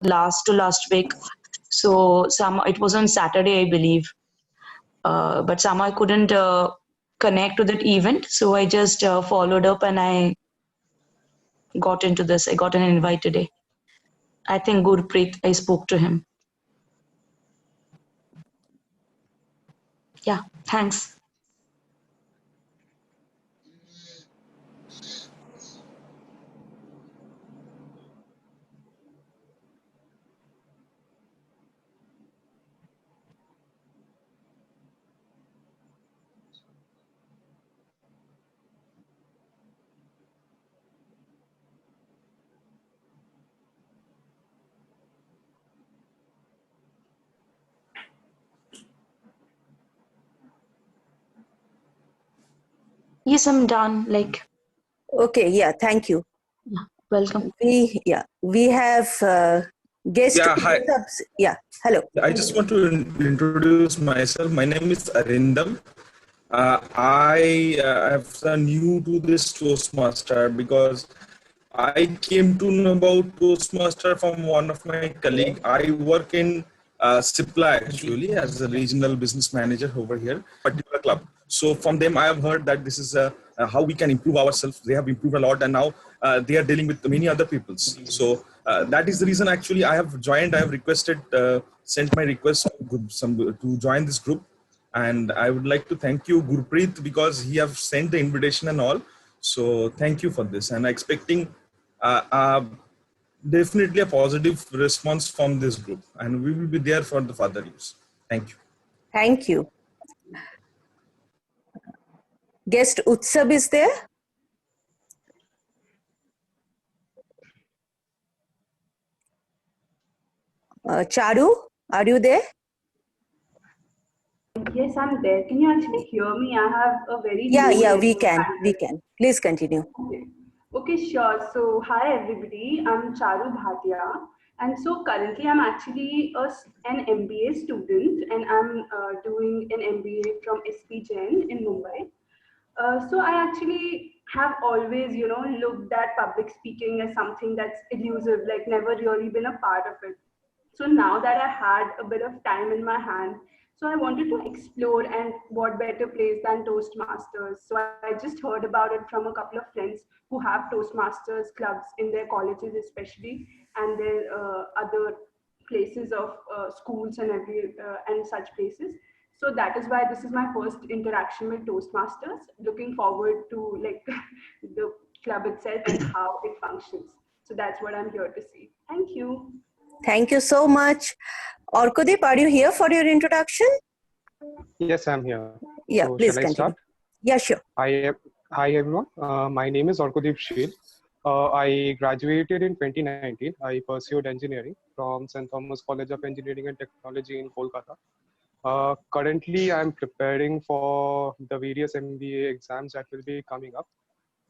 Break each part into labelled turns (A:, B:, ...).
A: last week. So it was on Saturday, I believe. But somehow I couldn't connect to that event, so I just followed up and I got into this. I got an invite today. I think Gurpreet, I spoke to him. Yeah, thanks. Yes, I'm done.
B: Okay, yeah, thank you.
A: Yeah, welcome.
B: We have guest.
C: Yeah, hi.
B: Yeah, hello.
C: I just want to introduce myself. My name is Arindam. I am new to this Toastmaster because I came to know about Toastmaster from one of my colleagues. I work in Cipla actually as a regional business manager over here, particular club. So from them, I have heard that this is how we can improve ourselves. They have improved a lot, and now they are dealing with many other peoples. So that is the reason actually I have joined. I have requested, sent my request to join this group. And I would like to thank you, Gurpreet, because he have sent the invitation and all. So thank you for this. And expecting definitely a positive response from this group. And we will be there for the further use. Thank you.
B: Thank you. Guest Utsab is there? Charu, are you there?
D: Yes, I'm there. Can you actually hear me? I have a very
B: Yeah,
D: low
B: we can.
D: bandwidth.
B: We can. Please continue.
D: Okay, sure. So, hi everybody. I'm Charu Bhatia, and so currently I'm actually an MBA student, and I'm doing an MBA from SP Jain in Mumbai. So I actually have always, looked at public speaking as something that's elusive, like never really been a part of it. So now that I had a bit of time in my hand, so I wanted to explore, and what better place than Toastmasters. So I just heard about it from a couple of friends who have Toastmasters clubs in their colleges especially, and their other places of schools and and such places. So that is why this is my first interaction with Toastmasters. Looking forward to the club itself and how it functions. So that's what I'm here to see. Thank you.
B: Thank you so much. Orkudip, are you here for your introduction?
E: Yes, I'm here.
B: Yeah,
E: so
B: please
E: shall
B: continue.
E: I start?
B: Yeah, sure.
E: Hi everyone. My name is Orkudip Sheel. I graduated in 2019. I pursued engineering from St. Thomas College of Engineering and Technology in Kolkata. Currently, I'm preparing for the various MBA exams that will be coming up.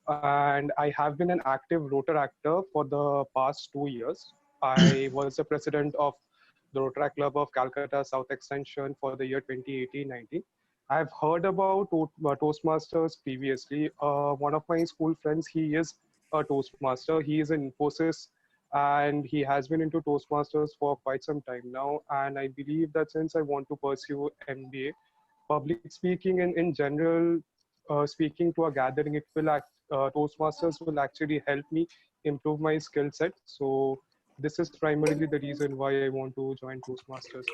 E: And I have been an active rotor actor for the past 2 years. I was the president of the Rotaract Club of Calcutta South Extension for the year 2018-19. I've heard about Toastmasters previously. One of my school friends, he is a Toastmaster. He is in Infosys, and he has been into Toastmasters for quite some time now. And I believe that since I want to pursue MBA, public speaking in general, speaking to a gathering, Toastmasters will actually help me improve my skill set. So this is primarily the reason why I want to join Toastmasters.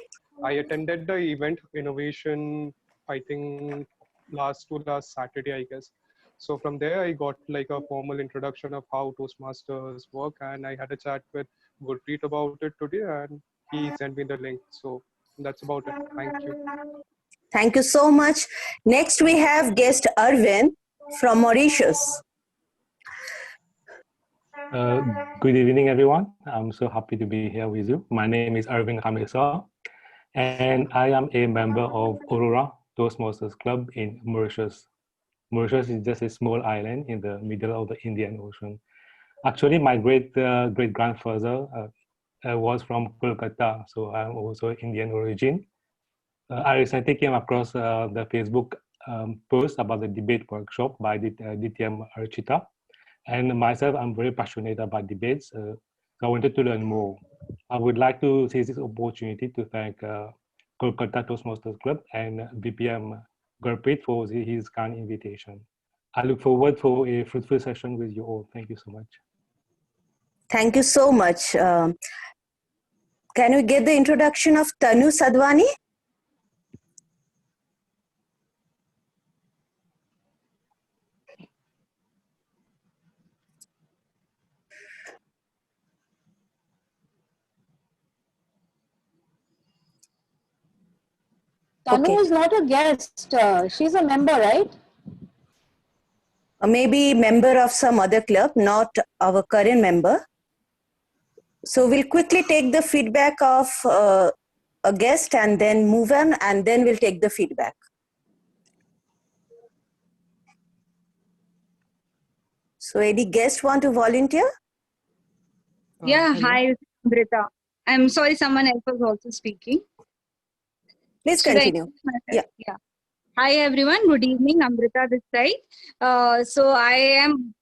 E: I attended the event Innovation, I think last Saturday, I guess. So from there, I got like a formal introduction of how Toastmasters work, and I had a chat with Gurpreet about it today, and he sent me the link. So that's about it. Thank you.
B: Thank you so much. Next, we have guest Arvind from Mauritius.
F: Good evening, everyone. I'm so happy to be here with you. My name is Arvind Ramesa, and I am a member of Aurora Toastmasters Club in Mauritius. Mauritius is just a small island in the middle of the Indian Ocean. Actually, my great grandfather was from Kolkata, so I'm also Indian origin. I recently came across the Facebook post about the debate workshop by Dityam Archita. And myself, I'm very passionate about debates. So I wanted to learn more. I would like to seize this opportunity to thank Kolkata Toastmasters Club and BPM Gurpreet for his kind invitation. I look forward for a fruitful session with you all. Thank you so much.
B: Thank you so much. Can we get the introduction of Tanu Sadhwani?
G: Tanu
B: Okay.
G: is not a guest. She's a member, right?
B: Maybe member of some other club, not our current member. So we'll quickly take the feedback of a guest and then move on, and then we'll take the feedback. So any guest want to volunteer?
H: Yeah,
E: Hello.
H: hi, Amrita. I'm sorry, someone else was also speaking.
B: Please
H: Should I
B: continue.
H: introduce myself?
B: Yeah.
H: Hi, everyone. Good evening. Amrita this side. So I am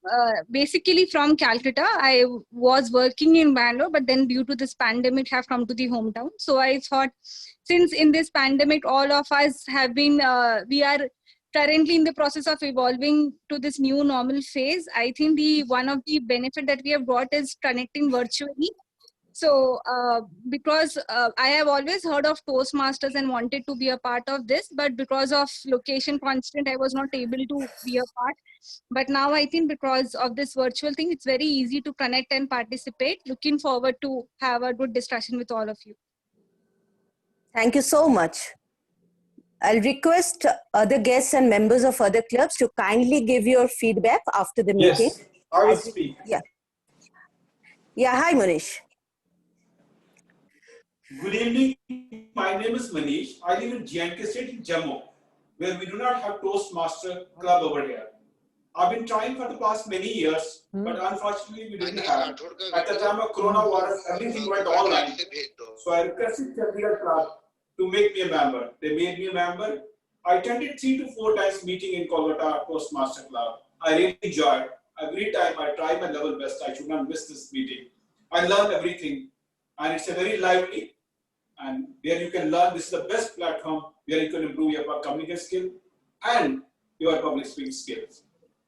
H: basically from Calcutta. I was working in Bangalore, but then due to this pandemic, have come to the hometown. So I thought, since in this pandemic, all of us have been, we are currently in the process of evolving to this new normal phase. I think the one of the benefit that we have got is connecting virtually. So, because I have always heard of Toastmasters and wanted to be a part of this, but because of location constraint, I was not able to be a part. But now I think because of this virtual thing, it's very easy to connect and participate. Looking forward to have a good discussion with all of you.
B: Thank you so much. I'll request other guests and members of other clubs to kindly give your feedback after the meeting.
C: Yes, I will speak.
B: Yeah. Yeah, hi Manish.
I: Good evening. My name is Manish. I live in J&K State in Jammu, where we do not have Toastmaster club over here. I've been trying for the past many years, but unfortunately we didn't have it. At the time of coronavirus, everything went online. So I requested Chandigarh Club to make me a member. They made me a member. I attended 3 to 4 times meeting in Kolkata Toastmaster Club. I really enjoyed. Every time I try my level best. I should not miss this meeting. I learned everything, and it's a very lively. And where you can learn, this is the best platform where you can improve your communication skill and your public speaking skills.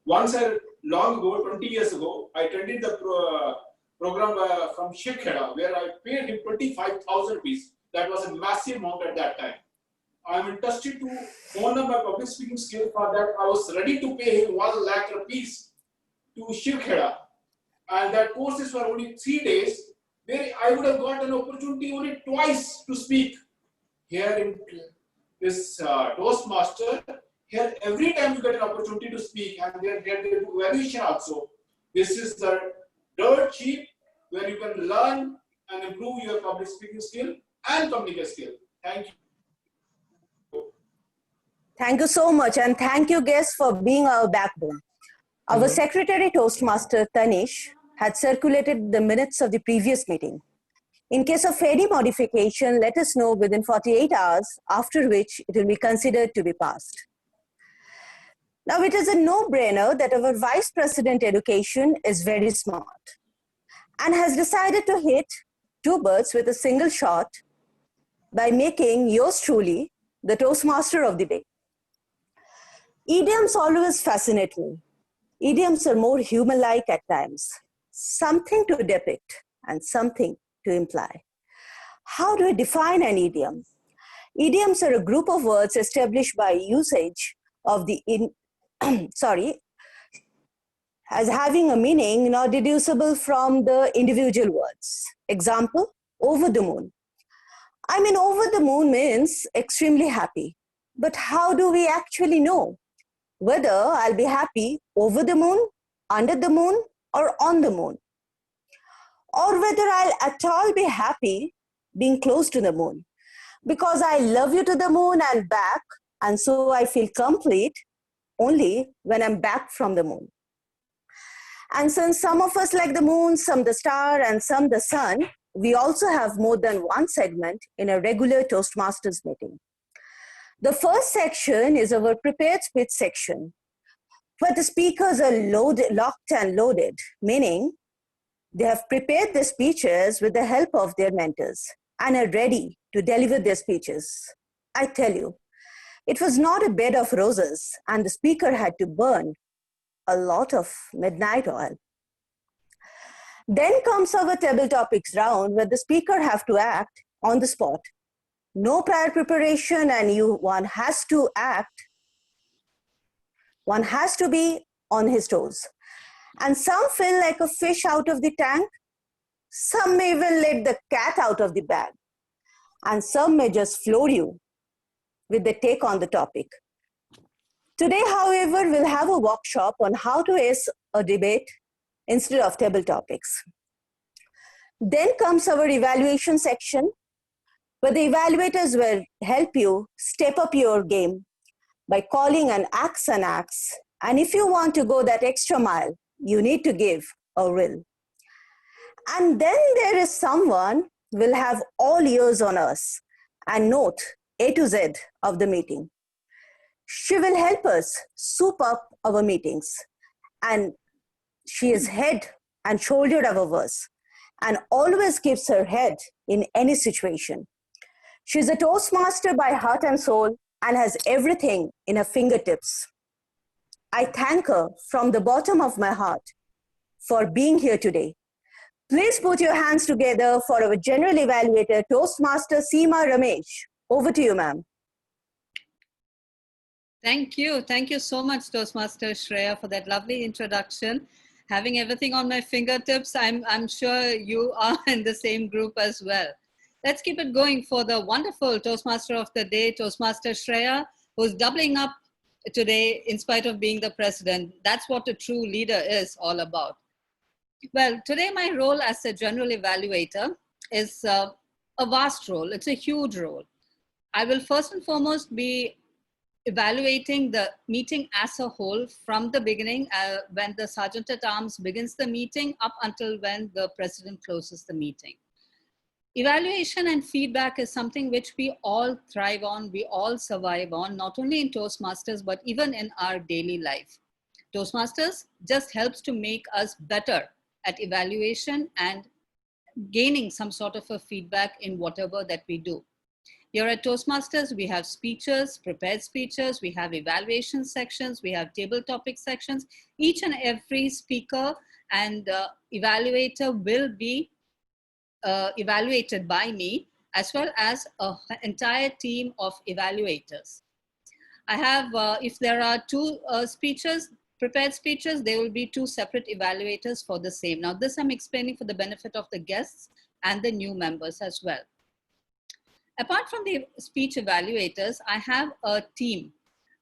I: Once, long ago, 20 years ago, I attended the program from Shiv Kheda, where I paid him 25,000 rupees. That was a massive amount at that time. I'm interested to hone up my public speaking skill. For that, I was ready to pay him 1 lakh rupees to Shiv Kheda. And that courses were only 3 days, where I would have got an opportunity only twice to speak. Here in this Toastmaster, here every time you get an opportunity to speak, and they do evaluation also. This is the dirt cheap where you can learn and improve your public speaking skill and communication skill. Thank you.
B: Thank you so much, and thank you guests for being our backbone. Our secretary Toastmaster Tanish had circulated the minutes of the previous meeting. In case of any modification, let us know within 48 hours, after which it will be considered to be passed. Now, it is a no-brainer that our Vice President Education is very smart and has decided to hit 2 birds with a single shot by making yours truly the Toastmaster of the day. Idioms always fascinate me. Idioms are more human-like at times. Something to depict and something to imply. How do we define an idiom? Idioms are a group of words established by usage of the as having a meaning not deducible from the individual words. Example, over the moon. I mean, over the moon means extremely happy. But how do we actually know whether I'll be happy over the moon, under the moon, or on the moon? Or whether I'll at all be happy being close to the moon? Because I love you to the moon and back, and so I feel complete only when I'm back from the moon. And since some of us like the moon, some the star, and some the sun, we also have more than one segment in a regular Toastmasters meeting. The first section is our prepared speech section, where the speakers are locked and loaded, meaning They have prepared their speeches with the help of their mentors and are ready to deliver their speeches. I tell you, it was not a bed of roses, and the speaker had to burn a lot of midnight oil. Then comes our table topics round, where the speaker have to act on the spot. No prior preparation, and one has to act. One has to be on his toes. And some feel like a fish out of the tank. Some may even let the cat out of the bag. And some may just floor you with their take on the topic. Today, however, we'll have a workshop on how to ace a debate instead of table topics. Then comes our evaluation section, where the evaluators will help you step up your game by calling an axe. And if you want to go that extra mile, you need to give a will. And then there is someone will have all ears on us and note A to Z of the meeting. She will help us soup up our meetings, and she is head and shoulder of ours and always keeps her head in any situation. She's a Toastmaster by heart and soul and has everything in her fingertips. I thank her from the bottom of my heart for being here today. Please put your hands together for our General Evaluator, Toastmaster Seema Ramesh. Over to you, ma'am.
J: Thank you. Thank you so much, Toastmaster Shreya, for that lovely introduction. Having everything on my fingertips, I'm sure you are in the same group as well. Let's keep it going for the wonderful Toastmaster of the day, Toastmaster Shreya, who's doubling up today in spite of being the president. That's what a true leader is all about. Well, today my role as a general evaluator is a vast role. It's a huge role. I will first and foremost be evaluating the meeting as a whole from the beginning when the Sergeant at Arms begins the meeting up until when the president closes the meeting. Evaluation and feedback is something which we all thrive on, we all survive on, not only in Toastmasters, but even in our daily life. Toastmasters just helps to make us better at evaluation and gaining some sort of a feedback in whatever that we do. Here at Toastmasters, we have speeches, prepared speeches, we have evaluation sections, we have table topic sections. Each and every speaker and evaluator will be evaluated by me, as well as an entire team of evaluators. I have, if there are two prepared speeches, there will be two separate evaluators for the same. Now this I'm explaining for the benefit of the guests and the new members as well. Apart from the speech evaluators, I have a team,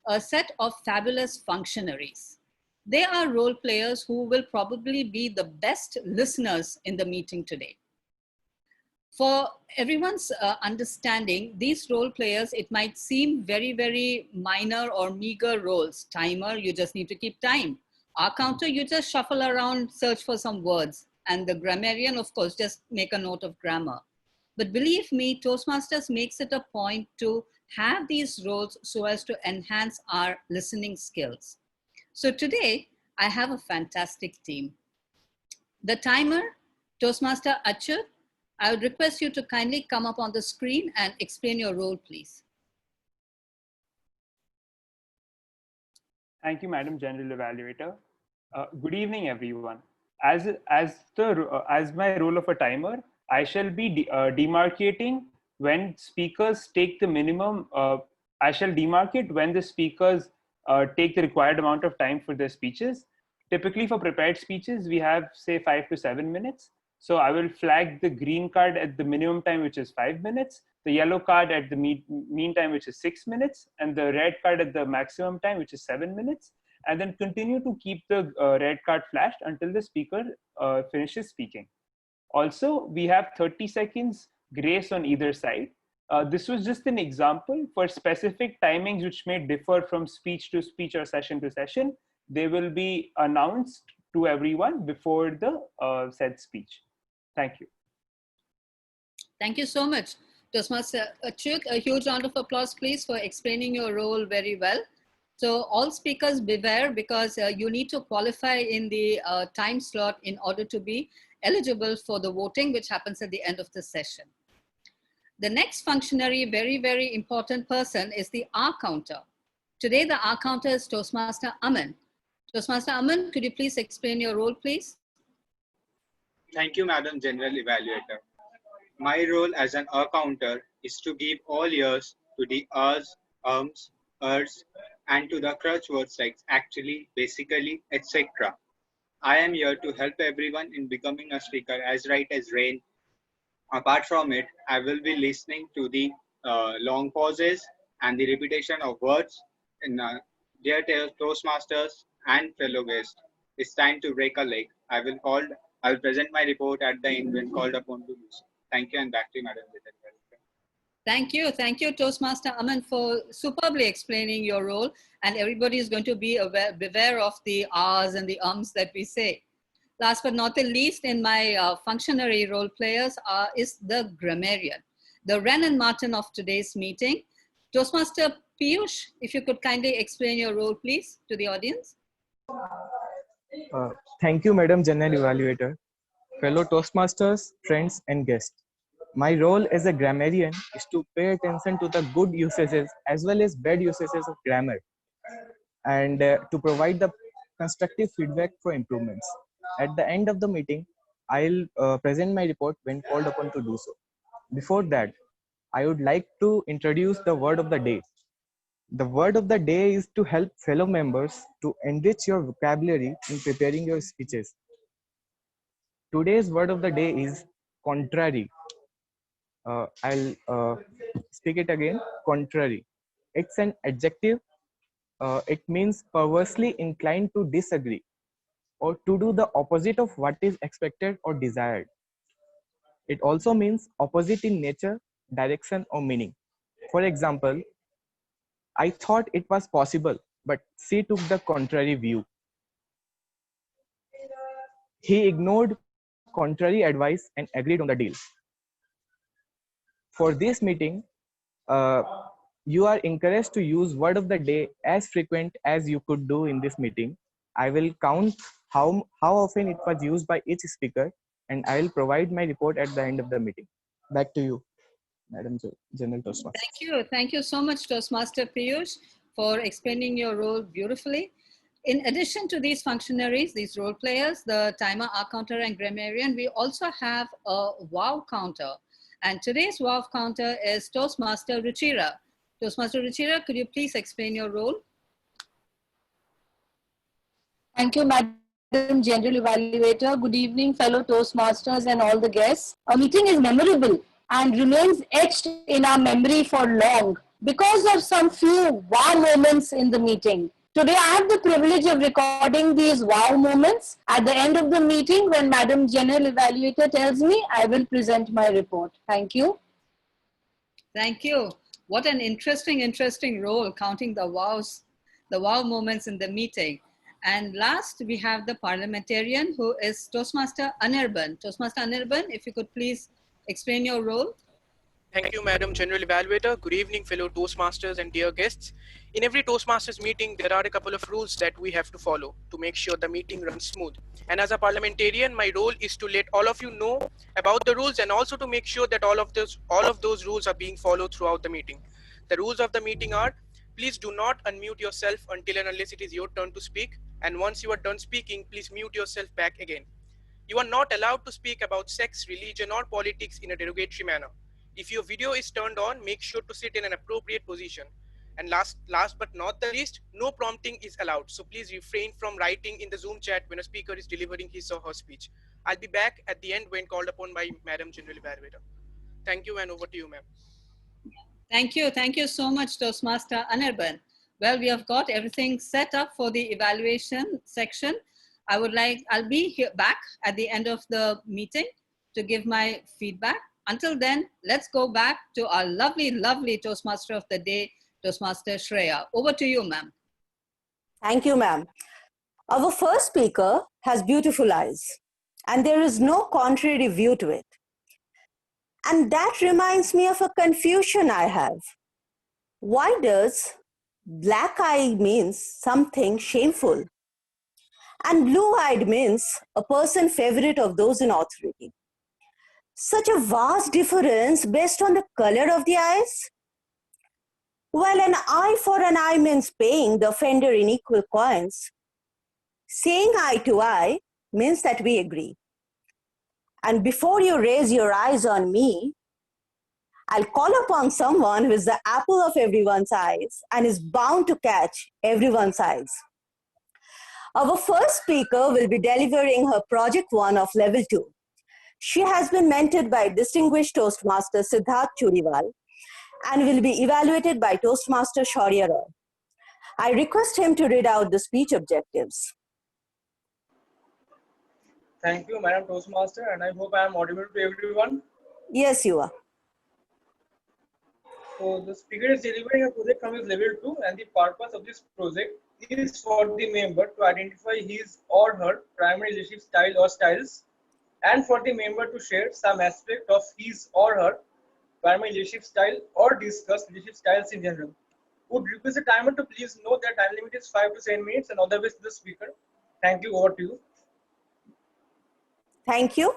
J: a set of fabulous functionaries. They are role players who will probably be the best listeners in the meeting today. For everyone's understanding, these role players, it might seem very, very minor or meager roles. Timer, you just need to keep time. Our counter, you just shuffle around, search for some words. And the grammarian, of course, just make a note of grammar. But believe me, Toastmasters makes it a point to have these roles so as to enhance our listening skills. So today, I have a fantastic team. The timer, Toastmaster Achyut, I would request you to kindly come up on the screen and explain your role, please.
K: Thank you, Madam General Evaluator. Good evening, everyone. As my role of a timer, I shall be demarcating when speakers take the minimum. I shall demarcate when the speakers take the required amount of time for their speeches. Typically, for prepared speeches, we have say 5 to 7 minutes. So I will flag the green card at the minimum time, which is 5 minutes, the yellow card at the mean time, which is 6 minutes, and the red card at the maximum time, which is 7 minutes, and then continue to keep the red card flashed until the speaker finishes speaking. Also, we have 30 seconds grace on either side. This was just an example. For specific timings which may differ from speech to speech or session to session, they will be announced to everyone before the said speech. Thank you.
J: Thank you so much. Toastmaster Achyut, a huge round of applause, please, for explaining your role very well. So all speakers beware, because you need to qualify in the time slot in order to be eligible for the voting, which happens at the end of the session. The next functionary, very, very important person is the R counter. Today, the R counter is Toastmaster Aman. Toastmaster Aman, could you please explain your role, please?
L: Thank you, Madam General Evaluator. My role as an counter is to give all ears to the ers, ers, and to the crutch words like actually, basically, etc. I am here to help everyone in becoming a speaker as right as rain. Apart from it, I will be listening to the long pauses and the repetition of words. And dear Toastmasters and fellow guests, it's time to break a leg. I will present my report at the end when called upon to do so. Thank you, and back to you, Madam General.
J: Thank you, Toastmaster Aman, for superbly explaining your role. And everybody is going to be beware of the R's and the ums that we say. Last but not the least, in my functionary role players is the grammarian, the Wren and Martin of today's meeting. Toastmaster Piyush, if you could kindly explain your role, please, to the audience.
M: Thank you, Madam General Evaluator. Fellow Toastmasters, friends, and guests. My role as a grammarian is to pay attention to the good usages as well as bad usages of grammar, and to provide the constructive feedback for improvements. At the end of the meeting, I'll present my report when called upon to do so. Before that, I would like to introduce the word of the day. The word of the day is to help fellow members to enrich your vocabulary in preparing your speeches. Today's word of the day is contrary. I'll speak it again, contrary. It's an adjective. It means perversely inclined to disagree or to do the opposite of what is expected or desired. It also means opposite in nature, direction, or meaning. For example, I thought it was possible, but she took the contrary view. He ignored contrary advice and agreed on the deal. For this meeting, you are encouraged to use word of the day as frequent as you could do in this meeting. I will count how often it was used by each speaker, and I will provide my report at the end of the meeting. Back to you, Madam General Toastmaster.
J: Thank you so much, Toastmaster Piyush, for explaining your role beautifully. In addition to these functionaries, these role players, the timer, R counter, and grammarian, we also have a wow counter. And today's wow counter is Toastmaster Ruchira. Toastmaster Ruchira, could you please explain your role?
G: Thank you, Madam General Evaluator. Good evening, fellow Toastmasters and all the guests. Our meeting is memorable and remains etched in our memory for long because of some few wow moments in the meeting. Today, I have the privilege of recording these wow moments. At the end of the meeting, when Madam General Evaluator tells me, I will present my report. Thank you.
J: Thank you. What an interesting role, counting the wow moments in the meeting. And last, we have the parliamentarian, who is Toastmaster Anirban. Toastmaster Anirban, if you could please explain your role.
N: Thank you, Madam General Evaluator. Good evening, fellow Toastmasters and dear guests. In every Toastmasters meeting, there are a couple of rules that we have to follow to make sure the meeting runs smooth. And as a parliamentarian, my role is to let all of you know about the rules and also to make sure that all of those rules are being followed throughout the meeting. The rules of the meeting are: please do not unmute yourself until and unless it is your turn to speak. And once you are done speaking, please mute yourself back again. You are not allowed to speak about sex, religion, or politics in a derogatory manner. If your video is turned on, make sure to sit in an appropriate position. And last but not the least, no prompting is allowed. So please refrain from writing in the Zoom chat when a speaker is delivering his or her speech. I'll be back at the end when called upon by Madam General Evaluator. Thank you, and over to you, ma'am.
J: Thank you so much, Toastmaster Anirban. Well, we have got everything set up for the evaluation section. I'll be back at the end of the meeting to give my feedback. Until then, let's go back to our lovely Toastmaster of the day, Toastmaster Shreya. Over to you, ma'am.
B: Thank you, ma'am. Our first speaker has beautiful eyes, and there is no contrary view to it. And that reminds me of a confusion I have. Why does black eye means something shameful? And blue-eyed means a person favorite of those in authority. Such a vast difference based on the color of the eyes? While an eye for an eye means paying the offender in equal coins, saying eye to eye means that we agree. And before you raise your eyes on me, I'll call upon someone who is the apple of everyone's eyes and is bound to catch everyone's eyes. Our first speaker will be delivering her Project 1 of Level 2. She has been mentored by distinguished Toastmaster Siddharth Churiwal and will be evaluated by Toastmaster Shaurya Roy. I request him to read out the speech objectives.
O: Thank you, Madam Toastmaster, and I hope I am audible to everyone.
B: Yes, you are.
O: So the speaker is delivering a project from his level 2, and the purpose of this project is for the member to identify his or her primary leadership style or styles, and for the member to share some aspect of his or her primary leadership style or discuss leadership styles in general. Would request the timer to please note that time limit is 5 to 7 minutes, and all the best to the speaker. Thank you. Over to you.
B: Thank you.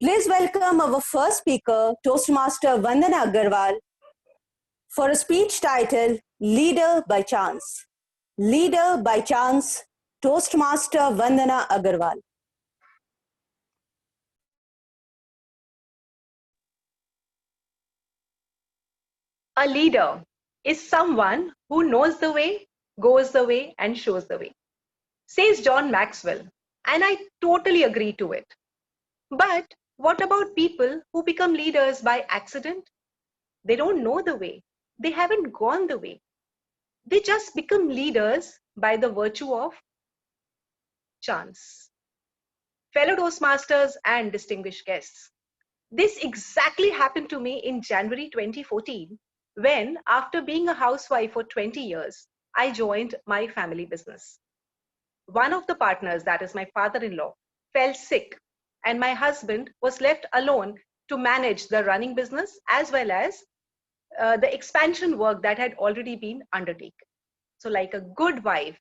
B: Please welcome our first speaker, Toastmaster Vandana Agarwal, for a speech titled Leader by Chance. Leader by Chance, Toastmaster Vandana Agarwal.
P: A leader is someone who knows the way, goes the way, and shows the way, says John Maxwell, and I totally agree to it. But what about people who become leaders by accident? They don't know the way. They haven't gone the way. They just become leaders by the virtue of chance. Fellow Toastmasters and distinguished guests, this exactly happened to me in January 2014, when, after being a housewife for 20 years, I joined my family business. One of the partners, that is my father-in-law, fell sick, and my husband was left alone to manage the running business as well as the expansion work that had already been undertaken. So like a good wife,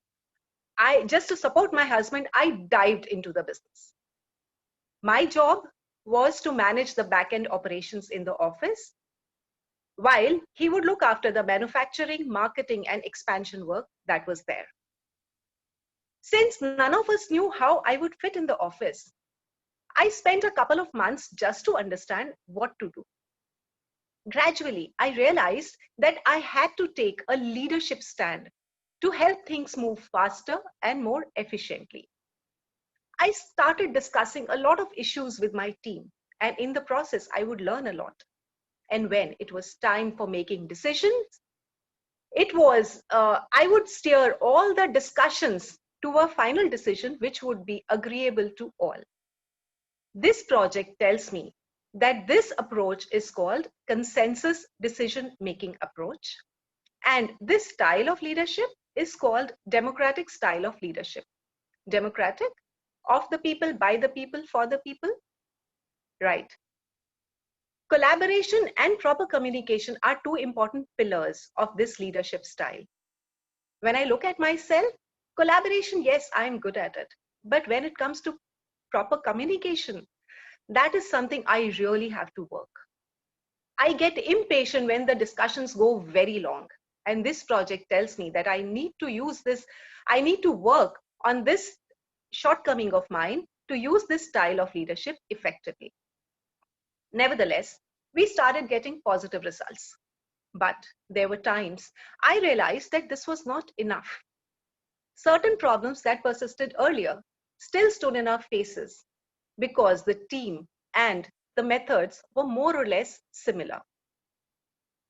P: just to support my husband, I dived into the business. My job was to manage the back-end operations in the office, while he would look after the manufacturing, marketing, and expansion work that was there. Since none of us knew how I would fit in the office, I spent a couple of months just to understand what to do. Gradually, I realized that I had to take a leadership stand to help things move faster and more efficiently. I started discussing a lot of issues with my team, and in the process, I would learn a lot. And when it was time for making decisions, I would steer all the discussions to a final decision which would be agreeable to all. This project tells me that this approach is called consensus decision-making approach. And this style of leadership is called democratic style of leadership. Democratic, of the people, by the people, for the people. Right. Collaboration and proper communication are two important pillars of this leadership style. When I look at myself, collaboration, yes, I'm good at it. But when it comes to proper communication, that is something I really have to work. I get impatient when the discussions go very long. And this project tells me that I need to use this, I need to work on this shortcoming of mine to use this style of leadership effectively. Nevertheless, we started getting positive results. But there were times I realized that this was not enough. Certain problems that persisted earlier still stood in our faces because the team and the methods were more or less similar.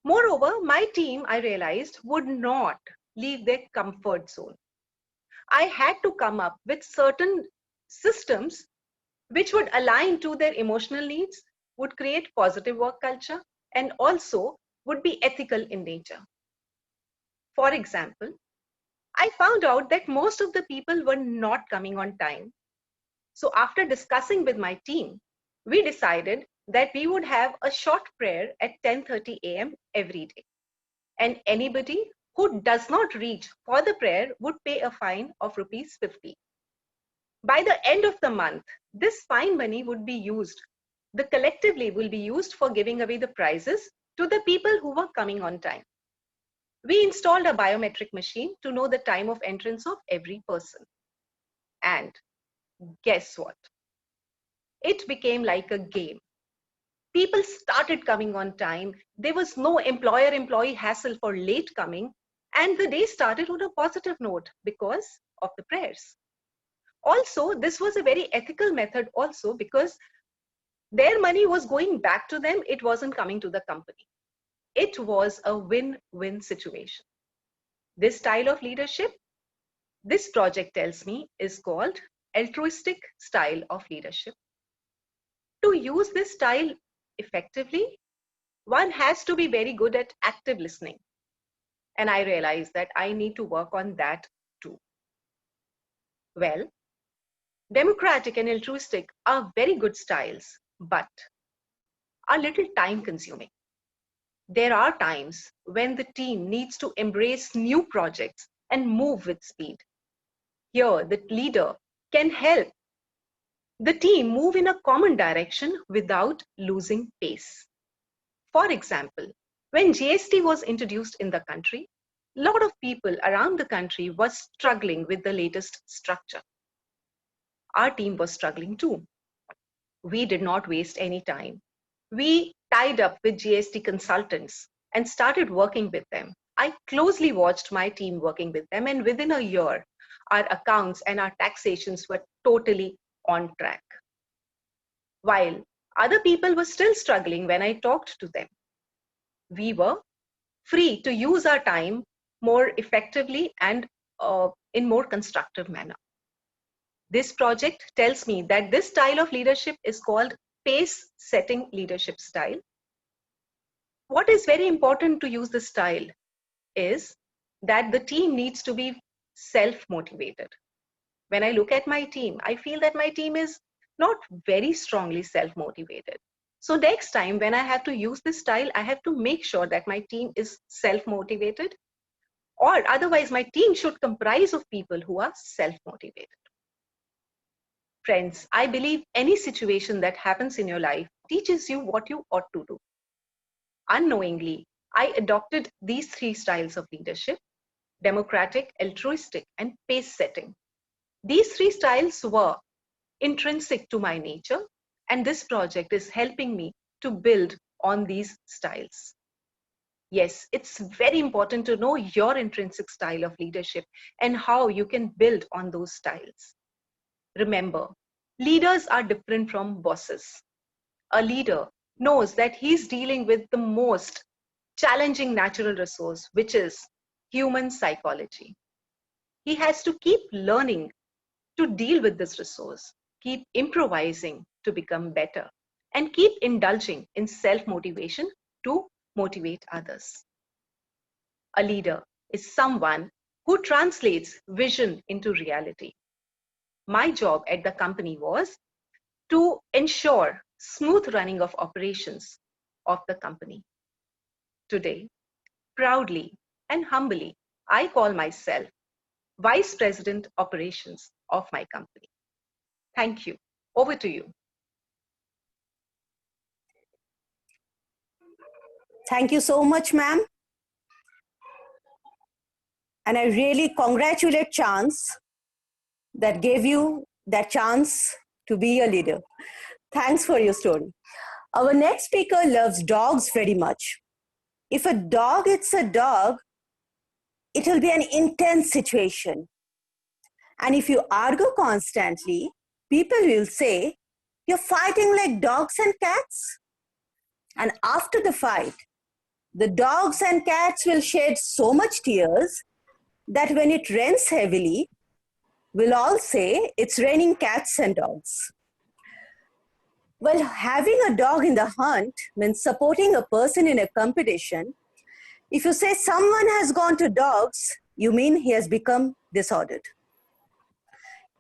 P: Moreover, my team, I realized, would not leave their comfort zone. I had to come up with certain systems which would align to their emotional needs, would create positive work culture, and also would be ethical in nature. For example, I found out that most of the people were not coming on time. So after discussing with my team, we decided that we would have a short prayer at 10:30 a.m. every day. And anybody who does not reach for the prayer would pay a fine of ₹50. By the end of the month, this fine money would be used, the collectively will be used for giving away the prizes to the people who were coming on time. We installed a biometric machine to know the time of entrance of every person. And guess what? It became like a game. People started coming on time. There was no employer-employee hassle for late coming. And the day started on a positive note because of the prayers. Also, this was a very ethical method also because their money was going back to them. It wasn't coming to the company. It was a win-win situation. This style of leadership, this project tells me, is called altruistic style of leadership. To use this style effectively, one has to be very good at active listening. And I realized that I need to work on that too. Well, democratic and altruistic are very good styles, but are little time consuming. There are times when the team needs to embrace new projects and move with speed. Here, the leader can help the team move in a common direction without losing pace. For example, when GST was introduced in the country, a lot of people around the country were struggling with the latest structure. Our team was struggling too. We did not waste any time. We tied up with GST consultants and started working with them. I closely watched my team working with them, and within a year, our accounts and our taxations were totally on track. While other people were still struggling when I talked to them, we were free to use our time more effectively and in more constructive manner. This project tells me that this style of leadership is called pace-setting leadership style. What is very important to use this style is that the team needs to be self-motivated. When I look at my team, I feel that my team is not very strongly self-motivated. So next time when I have to use this style, I have to make sure that my team is self-motivated, or otherwise my team should comprise of people who are self-motivated. Friends, I believe any situation that happens in your life teaches you what you ought to do. Unknowingly, I adopted these three styles of leadership: democratic, altruistic, and pace-setting. These three styles were intrinsic to my nature, and this project is helping me to build on these styles. Yes, it's very important to know your intrinsic style of leadership and how you can build on those styles. Remember, leaders are different from bosses. A leader knows that he's dealing with the most challenging natural resource, which is human psychology. He has to keep learning to deal with this resource, keep improvising to become better, and keep indulging in self-motivation to motivate others. A leader is someone who translates vision into reality. My job at the company was to ensure smooth running of operations of the company. Today, proudly and humbly, I call myself Vice President Operations of my company. Thank you. Over to you.
B: Thank you so much, ma'am. And I really congratulate Chance that gave you that chance to be a leader. Thanks for your story. Our next speaker loves dogs very much. If a dog eats a dog, it will be an intense situation. And if you argue constantly, people will say, you're fighting like dogs and cats. And after the fight, the dogs and cats will shed so much tears that when it rains heavily, we'll all say it's raining cats and dogs. Well, having a dog in the hunt means supporting a person in a competition. If you say someone has gone to dogs, you mean he has become disordered.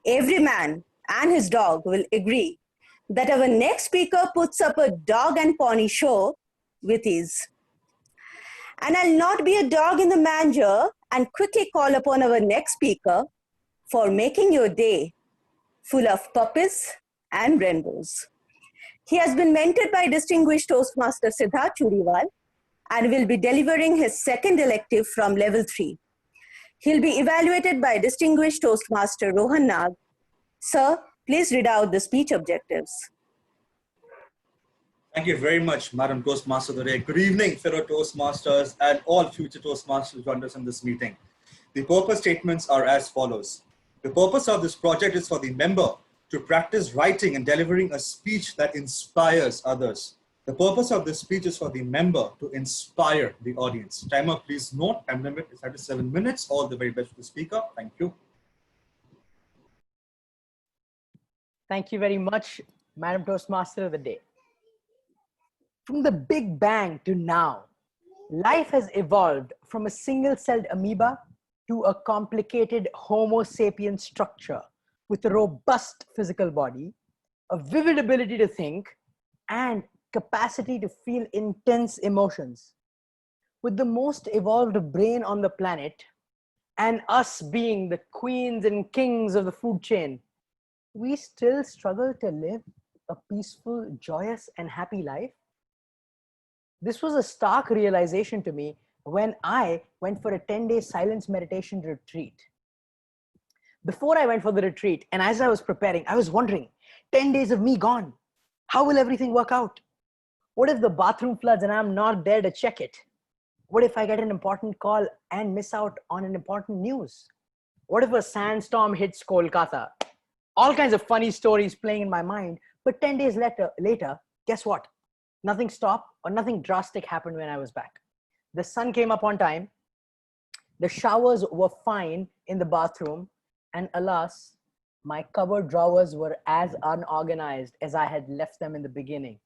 B: Every man and his dog will agree that our next speaker puts up a dog and pony show with ease. And I'll not be a dog in the manger and quickly call upon our next speaker for making your day full of purpose and rainbows. He has been mentored by distinguished Toastmaster Siddharth Churiwal and will be delivering his second elective from level 3. He'll be evaluated by distinguished Toastmaster Rohan Nag. Sir, please read out the speech objectives.
Q: Thank you very much, Madam Toastmaster Dore. Good evening, fellow Toastmasters and all future Toastmasters who joined us in this meeting. The purpose statements are as follows. The purpose of this project is for the member to practice writing and delivering a speech that inspires others. The purpose of this speech is for the member to inspire the audience. Timer, please note, time limit is 37 minutes. All the very best to the speaker. Thank you.
R: Thank you very much, Madam Toastmaster of the day. From the Big Bang to now, life has evolved from a single-celled amoeba to a complicated Homo sapien structure with a robust physical body, a vivid ability to think, and capacity to feel intense emotions. With the most evolved brain on the planet, and us being the queens and kings of the food chain, we still struggle to live a peaceful, joyous, and happy life. This was a stark realization to me when I went for a 10-day silence meditation retreat. Before I went for the retreat, and as I was preparing, I was wondering, 10 days of me gone, how will everything work out? What if the bathroom floods and I'm not there to check it? What if I get an important call and miss out on an important news? What if a sandstorm hits Kolkata? All kinds of funny stories playing in my mind, but 10 days later, guess what? Nothing stopped or nothing drastic happened when I was back. The sun came up on time. The showers were fine in the bathroom. And alas, my cupboard drawers were as unorganized as I had left them in the beginning.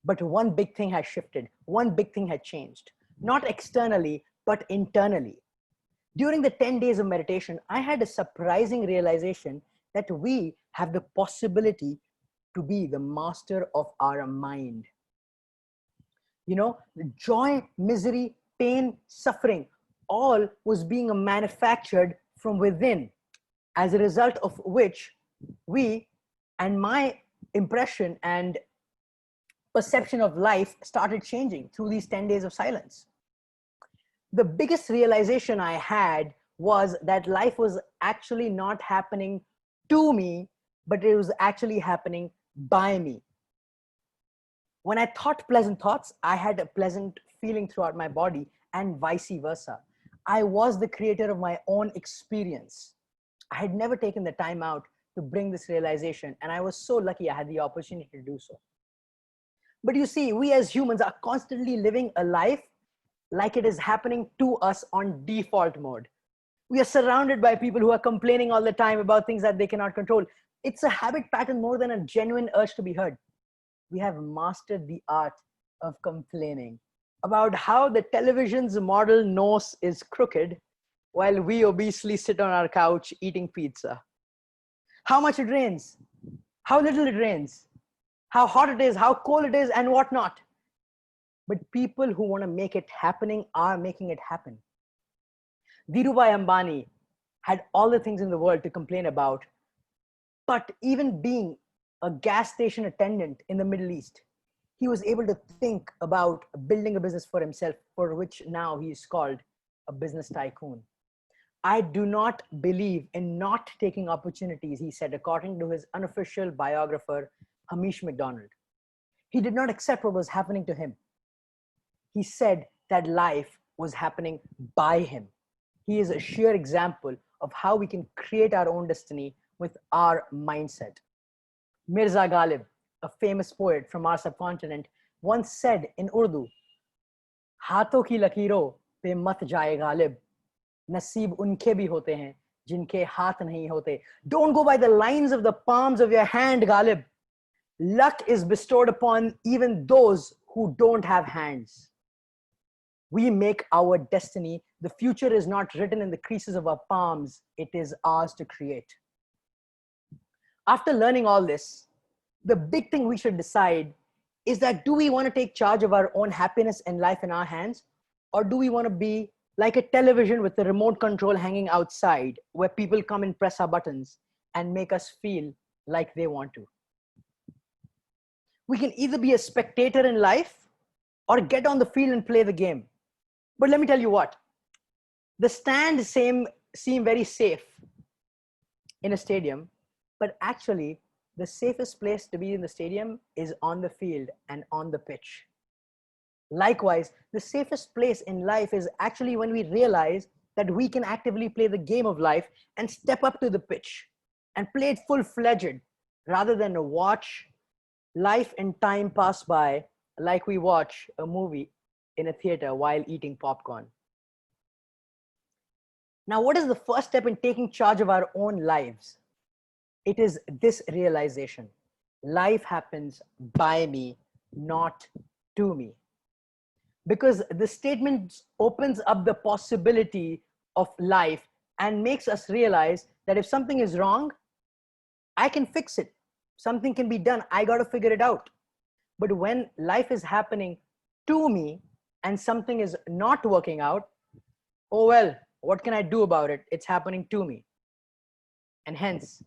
R: But one big thing has shifted. One big thing had changed. Not externally, but internally. During the 10 days of meditation, I had a surprising realization that we have the possibility to be the master of our mind. You know, the joy, misery, pain, suffering, all was being manufactured from within, as a result of which we, and my impression and perception of life started changing through these 10 days of silence. The biggest realization I had was that life was actually not happening to me, but it was actually happening by me. When I thought pleasant thoughts, I had a pleasant feeling throughout my body, and vice versa. I was the creator of my own experience. I had never taken the time out to bring this realization, and I was so lucky I had the opportunity to do so. But you see, we as humans are constantly living a life like it is happening to us on default mode. We are surrounded by people who are complaining all the time about things that they cannot control. It's a habit pattern more than a genuine urge to be heard. We have mastered the art of complaining about how the television's model nose is crooked while we obesely sit on our couch eating pizza. How much it rains, how little it rains, how hot it is, how cold it is, and whatnot. But people who want to make it happening are making it happen. Dhirubhai Ambani had all the things in the world to complain about, but even being a gas station attendant in the Middle East, he was able to think about building a business for himself, for which now he is called a business tycoon. I do not believe in not taking opportunities, he said, according to his unofficial biographer, Hamish MacDonald. He did not accept what was happening to him. He said that life was happening by him. He is a sheer example of how we can create our own destiny with our mindset. Mirza Ghalib, a famous poet from our subcontinent, once said in Urdu, "Haathon ki lakiron pe mat jaye Ghalib. Naseeb unke bhi hote hain, jinke haath nahi hote." Don't go by the lines of the palms of your hand, Ghalib. Luck is bestowed upon even those who don't have hands. We make our destiny. The future is not written in the creases of our palms. It is ours to create. After learning all this, the big thing we should decide is that, do we want to take charge of our own happiness and life in our hands? Or do we want to be like a television with the remote control hanging outside, where people come and press our buttons and make us feel like they want to. We can either be a spectator in life or get on the field and play the game. But let me tell you what, the stands seem very safe in a stadium, but actually the safest place to be in the stadium is on the field and on the pitch. Likewise, the safest place in life is actually when we realize that we can actively play the game of life and step up to the pitch and play it full-fledged rather than watch life and time pass by like we watch a movie in a theater while eating popcorn. Now, what is the first step in taking charge of our own lives? It is this realization: life happens by me, not to me. Because the statement opens up the possibility of life and makes us realize that if something is wrong, I can fix it. Something can be done. I got to figure it out. But when life is happening to me and something is not working out, oh well, what can I do about it? It's happening to me. And hence,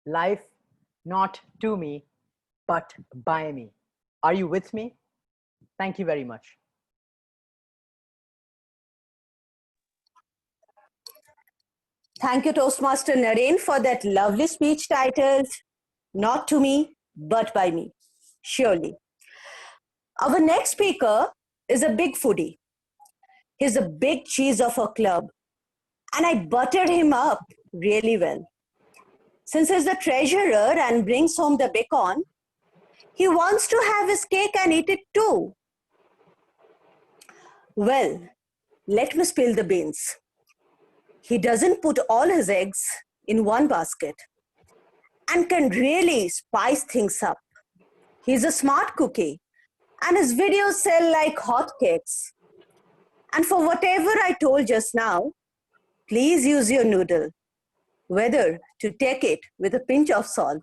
R: life not to me, but by me. Are you with me? Thank you very much.
B: Thank you, Toastmaster Naren, for that lovely speech titled, Not to Me, But By Me. Surely. Our next speaker is a big foodie. He's a big cheese of a club, and I buttered him up really well. Since he's the treasurer and brings home the bacon, he wants to have his cake and eat it too. Well, let me spill the beans. He doesn't put all his eggs in one basket and can really spice things up. He's a smart cookie and his videos sell like hotcakes. And for whatever I told just now, please use your noodle, whether to take it with a pinch of salt.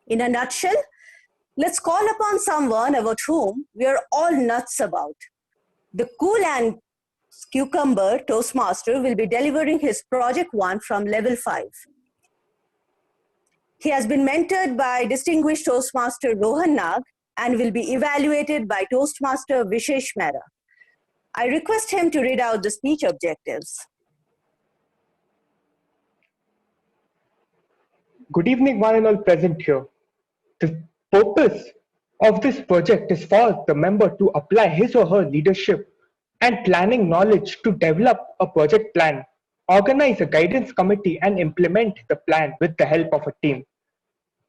B: In a nutshell, let's call upon someone about whom we are all nuts about. The cool and cucumber Toastmaster will be delivering his Project 1 from level 5. He has been mentored by distinguished Toastmaster Rohan Nag and will be evaluated by Toastmaster Vishesh Mehra. I request him to read out the speech objectives.
S: Good evening, one and all present here. The purpose of this project is for the member to apply his or her leadership and planning knowledge to develop a project plan, organize a guidance committee, and implement the plan with the help of a team.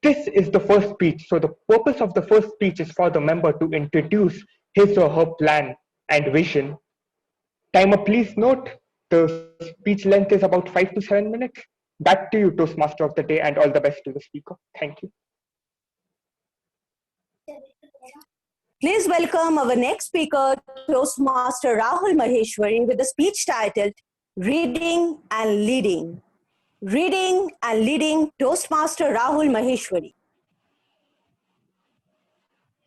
S: This is the first speech. So the purpose of the first speech is for the member to introduce his or her plan and vision. Timer, please note the speech length is about 5 to 7 minutes. Back to you, Toastmaster of the day, and all the best to the speaker. Thank you.
B: Please welcome our next speaker, Toastmaster Rahul Maheshwari, with a speech titled Reading and Leading. Reading and Leading, Toastmaster Rahul Maheshwari.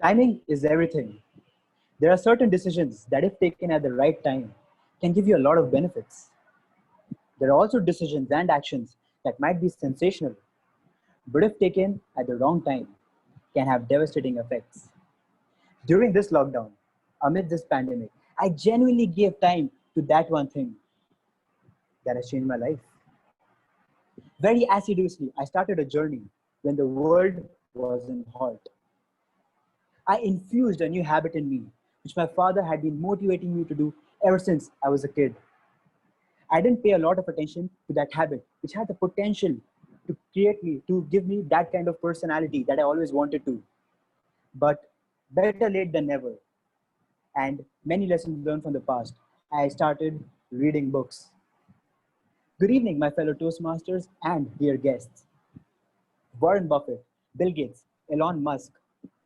T: Timing is everything. There are certain decisions that, if taken at the right time, can give you a lot of benefits. There are also decisions and actions that might be sensational, but if taken at the wrong time, can have devastating effects. During this lockdown, amid this pandemic, I genuinely gave time to that one thing that has changed my life. Very assiduously, I started a journey when the world was in halt. I infused a new habit in me, which my father had been motivating me to do ever since I was a kid. I didn't pay a lot of attention to that habit, which had the potential to give me that kind of personality that I always wanted to. But better late than never. And many lessons learned from the past. I started reading books. Good evening, my fellow Toastmasters and dear guests. Warren Buffett, Bill Gates, Elon Musk,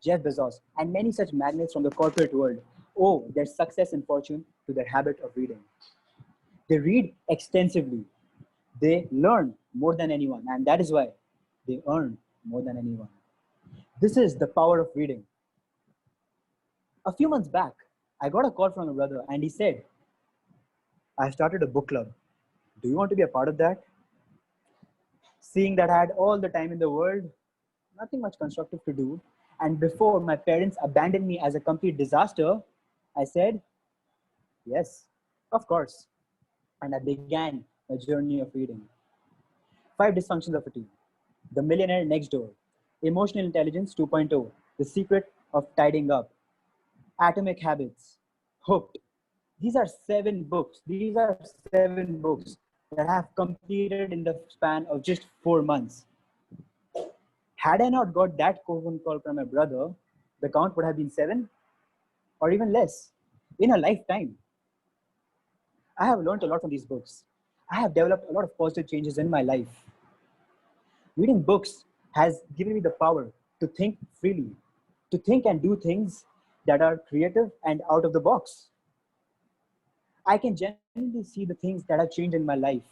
T: Jeff Bezos, and many such magnates from the corporate world owe their success and fortune to their habit of reading. They read extensively. They learn more than anyone, and that is why they earn more than anyone. This is the power of reading. A few months back, I got a call from a brother and he said, I started a book club. Do you want to be a part of that? Seeing that I had all the time in the world, nothing much constructive to do, and before my parents abandoned me as a complete disaster, I said, yes, of course. And I began my journey of reading. 5 Dysfunctions of a Teen, The Millionaire Next Door, Emotional Intelligence 2.0, The Secret of Tidying Up, Atomic Habits, Hooked. These are 7 books. These are 7 books that I have completed in the span of just 4 months. Had I not got that phone call from my brother, the count would have been 7 or even less in a lifetime. I have learned a lot from these books. I have developed a lot of positive changes in my life. Reading books has given me the power to think freely, to think and do things that are creative and out of the box. I can genuinely see the things that have changed in my life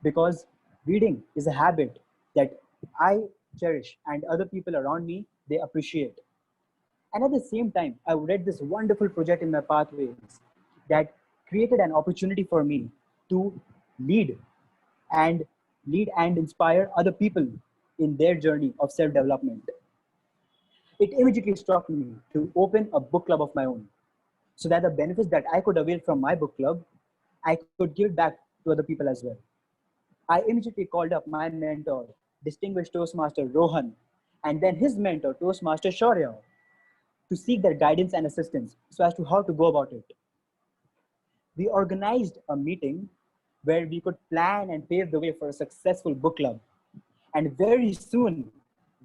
T: because reading is a habit that I cherish and other people around me, they appreciate. And at the same time, I read this wonderful project in my pathways that created an opportunity for me to lead and inspire other people in their journey of self-development. It immediately struck me to open a book club of my own so that the benefits that I could avail from my book club, I could give back to other people as well. I immediately called up my mentor, distinguished Toastmaster Rohan, and then his mentor, Toastmaster Shaurya, to seek their guidance and assistance so as to how to go about it. We organized a meeting where we could plan and pave the way for a successful book club. And very soon,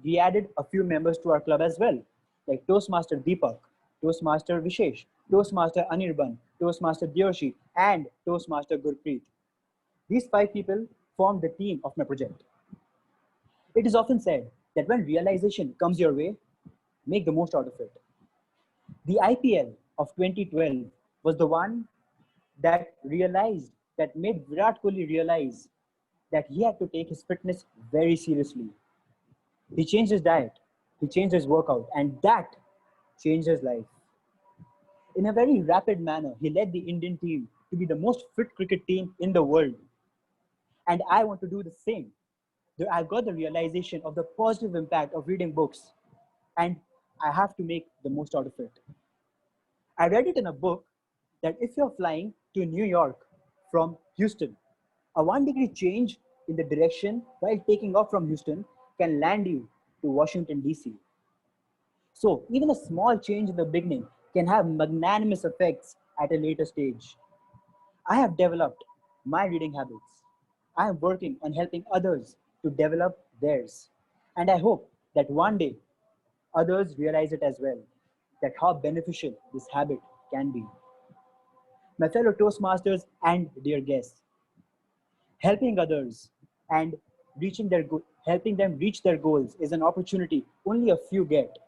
T: we added a few members to our club as well, like Toastmaster Deepak, Toastmaster Vishesh, Toastmaster Anirban, Toastmaster Diyoshi, and Toastmaster Gurpreet. These 5 people formed the team of my project. It is often said that when realization comes your way, make the most out of it. The IPL of 2012 was the one that made Virat Kohli realize that he had to take his fitness very seriously. He changed his diet, he changed his workout, and that changed his life. In a very rapid manner, he led the Indian team to be the most fit cricket team in the world. And I want to do the same. I got the realization of the positive impact of reading books, and I have to make the most out of it. I read it in a book that if you're flying to New York from Houston, a 1-degree change in the direction while taking off from Houston can land you to Washington, D.C. So even a small change in the beginning can have magnanimous effects at a later stage. I have developed my reading habits. I am working on helping others to develop theirs. And I hope that one day others realize it as well, that how beneficial this habit can be. My fellow Toastmasters and dear guests, helping others and helping them reach their goals is an opportunity only a few get.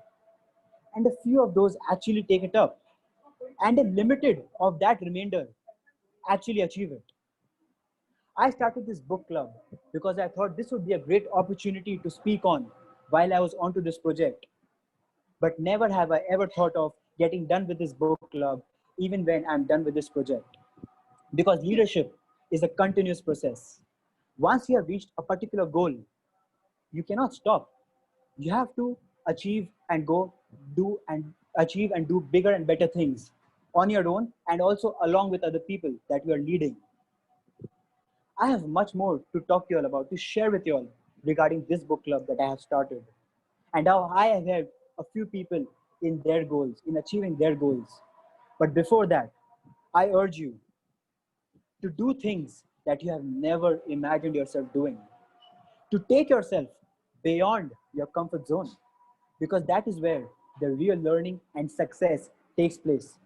T: And a few of those actually take it up. And a limited of that remainder actually achieve it. I started this book club because I thought this would be a great opportunity to speak on while I was onto this project. But never have I ever thought of getting done with this book club, even when I'm done with this project. Because leadership is a continuous process. Once you have reached a particular goal, you cannot stop. You have to achieve and do bigger and better things on your own and also along with other people that you are leading. I have much more to talk to you all about, to share with you all regarding this book club that I have started and how I have helped a few people in their goals, in achieving their goals. But before that, I urge you to do things that you have never imagined yourself doing, to take yourself beyond your comfort zone, because that is where the real learning and success takes place.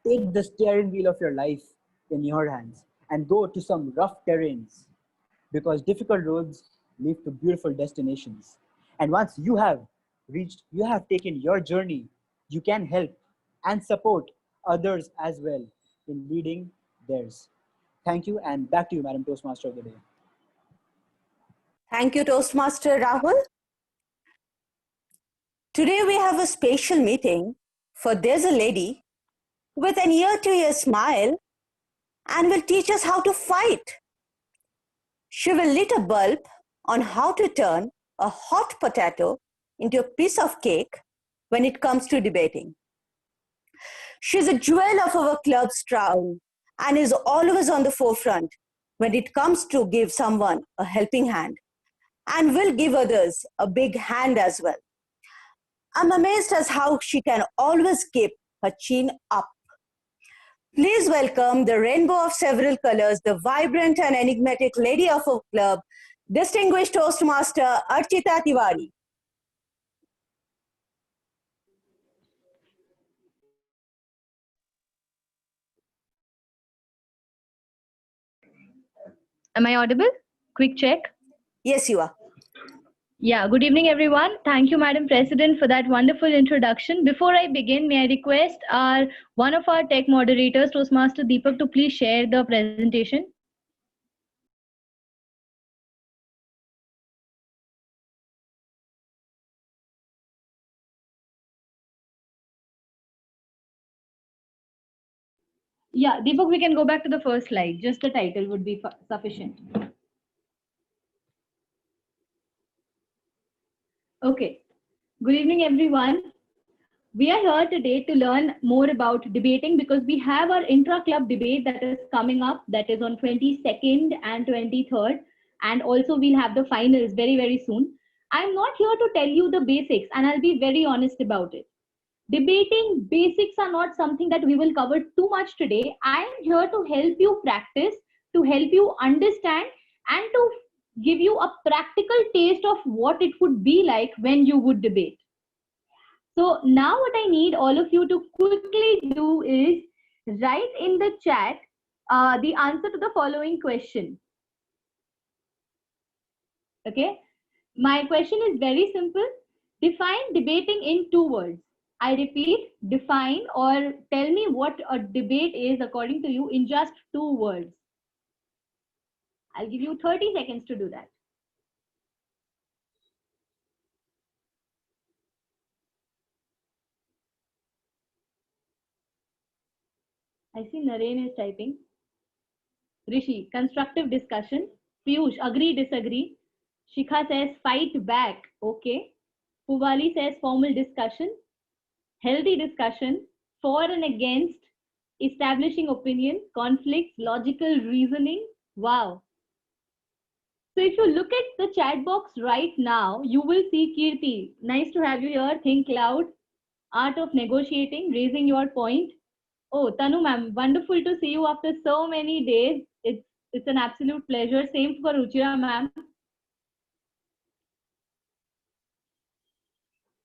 T: Take the steering wheel of your life in your hands and go to some rough terrains, because difficult roads lead to beautiful destinations. And once you have taken your journey, you can help and support others as well in leading theirs. Thank you, and back to you, Madam Toastmaster of the Day.
B: Thank you, Toastmaster Rahul. Today we have a special meeting for There's a Lady with an ear-to-ear smile and will teach us how to fight. She will lit a bulb on how to turn a hot potato into a piece of cake when it comes to debating. She's a jewel of our club's crown and is always on the forefront when it comes to give someone a helping hand, and will give others a big hand as well. I'm amazed as how she can always keep her chin up. Please welcome the rainbow of several colors, the vibrant and enigmatic lady of our club, distinguished Toastmaster Archita Tiwari.
U: Am I audible? Quick check.
B: Yes, you are.
U: Yeah, good evening, everyone. Thank you, Madam President, for that wonderful introduction. Before I begin, may I request one of our tech moderators, Toastmaster Deepak, to please share the presentation. Yeah, Deepak, we can go back to the first slide. Just the title would be sufficient. Okay. Good evening, everyone. We are here today to learn more about debating because we have our intra-club debate that is coming up, that is on 22nd and 23rd. And also we'll have the finals very, very soon. I'm not here to tell you the basics, and I'll be very honest about it. Debating basics are not something that we will cover too much today. I'm here to help you practice, to help you understand, and to give you a practical taste of what it would be like when you would debate. So now what I need all of you to quickly do is write in the chat the answer to the following question. Okay. My question is very simple. Define debating in 2 words. I repeat, define or tell me what a debate is according to you in just 2 words. I'll give you 30 seconds to do that. I see Naren is typing. Rishi, constructive discussion. Piyush, agree, disagree. Shikha says fight back. Okay. Puvali says formal discussion. Healthy discussion. For and against. Establishing opinion. Conflicts. Logical reasoning. Wow. So if you look at the chat box right now, you will see Kirti. Nice to have you here. Think loud. Art of negotiating. Raising your point. Oh, Tanu ma'am, wonderful to see you after so many days. It's an absolute pleasure. Same for Ruchira ma'am.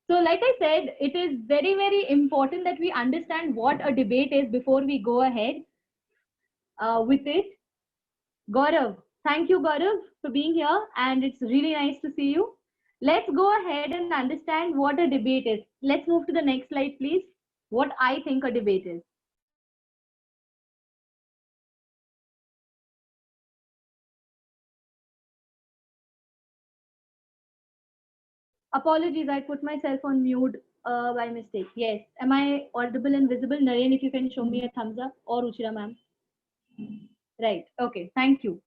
U: So like I said, it is very, very important that we understand what a debate is before we go ahead with it. Gaurav, thank you Gaurav for being here, and it's really nice to see you. Let's go ahead and understand what a debate is. Let's move to the next slide, please. What I think a debate is. Apologies, I put myself on mute by mistake. Yes. Am I audible and visible? Naren, if you can show me a thumbs up, or Ruchira ma'am. Right. Okay. Thank you.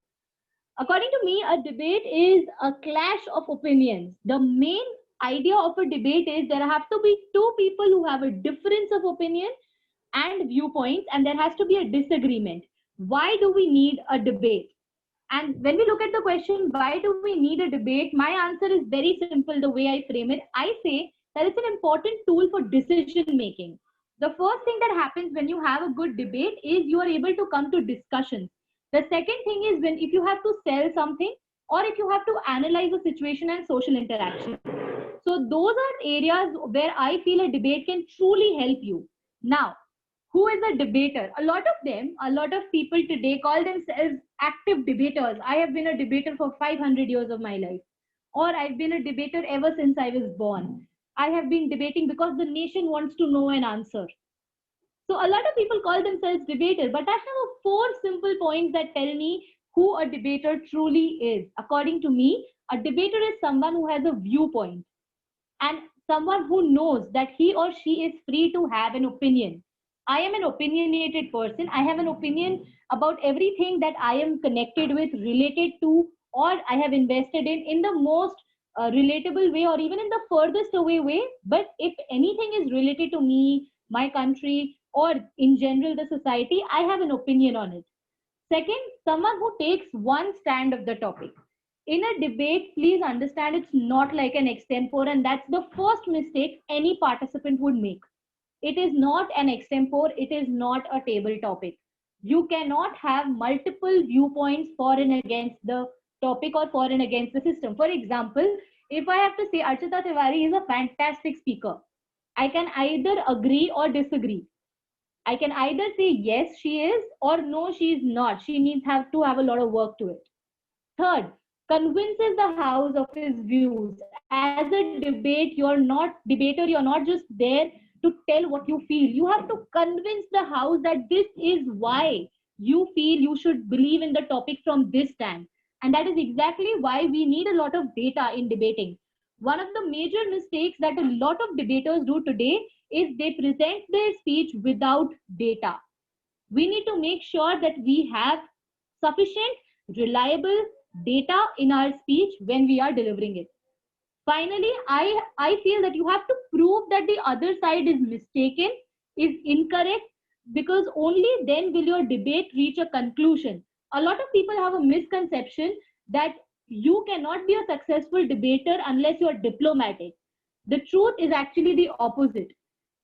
U: According to me, a debate is a clash of opinions. The main idea of a debate is there have to be 2 people who have a difference of opinion and viewpoints, and there has to be a disagreement. Why do we need a debate? And when we look at the question, why do we need a debate? My answer is very simple the way I frame it. I say that it's an important tool for decision making. The first thing that happens when you have a good debate is you are able to come to discussions. The second thing is when if you have to sell something or if you have to analyze a situation and social interaction. So those are areas where I feel a debate can truly help you. Now, who is a debater? A lot of people today call themselves active debaters. I have been a debater for 500 years of my life. Or I've been a debater ever since I was born. I have been debating because the nation wants to know an answer. So a lot of people call themselves debaters, but I have 4 simple points that tell me who a debater truly is. According to me, a debater is someone who has a viewpoint and someone who knows that he or she is free to have an opinion. I am an opinionated person. I have an opinion about everything that I am connected with related to or I have invested in the most relatable way, or even in the furthest away way. But if anything is related to me, my country, or in general the society, I have an opinion on it. Second, someone who takes one stand of the topic. In a debate, please understand it's not like an extempore, and that's the first mistake any participant would make. It is not an extempore, it is not a table topic. You cannot have multiple viewpoints for and against the topic or for and against the system. For example, if I have to say Archita Tiwari is a fantastic speaker, I can either agree or disagree. I can either say yes, she is, or no, she is not. She needs to have a lot of work to it. Third, convinces the house of his views. As a debater, you're not just there to tell what you feel. You have to convince the house that this is why you feel you should believe in the topic from this stand. And that is exactly why we need a lot of data in debating. One of the major mistakes that a lot of debaters do today is they present their speech without data. We need to make sure that we have sufficient, reliable data in our speech when we are delivering it. Finally, I feel that you have to prove that the other side is mistaken, is incorrect, because only then will your debate reach a conclusion. A lot of people have a misconception that you cannot be a successful debater unless you are diplomatic. The truth is actually the opposite.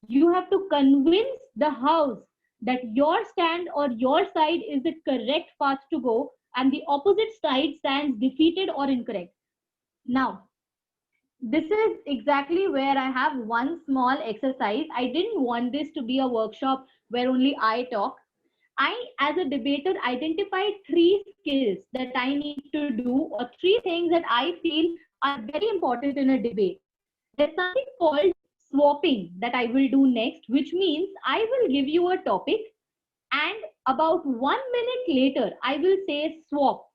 U: You have to convince the house that your stand or your side is the correct path to go, and the opposite side stands defeated or incorrect. Now, this is exactly where I have one small exercise. I didn't want this to be a workshop where only I talk. I, as a debater, identified 3 skills that I need to do, or 3 things that I feel are very important in a debate. There's something called swapping that I will do next, which means I will give you a topic, and about 1 minute later, I will say swap,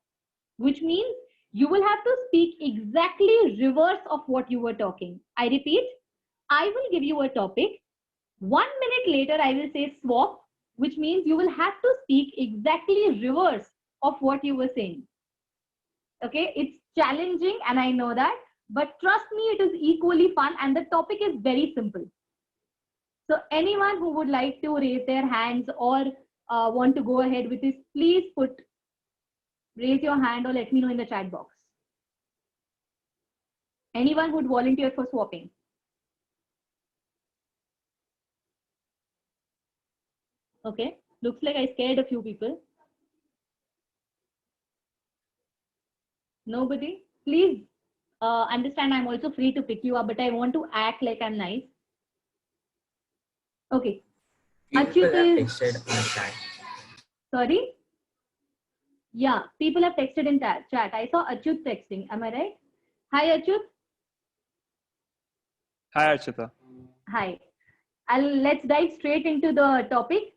U: which means you will have to speak exactly reverse of what you were talking. I repeat, I will give you a topic. 1 minute later, I will say swap, which means you will have to speak exactly reverse of what you were saying. Okay, it's challenging and I know that, but trust me, it is equally fun and the topic is very simple. So anyone who would like to raise their hands or want to go ahead with this, please raise your hand or let me know in the chat box. Anyone who would volunteer for swapping? Okay, looks like I scared a few people. Nobody? Please understand I'm also free to pick you up, but I want to act like I'm nice. Okay.
A: People have
U: Achyut
A: texted on the chat.
U: Sorry? Yeah, people have texted in chat. I saw Achyut texting. Am I right? Hi, Achyut.
K: Hi, Archita.
U: Hi. Let's dive straight into the topic.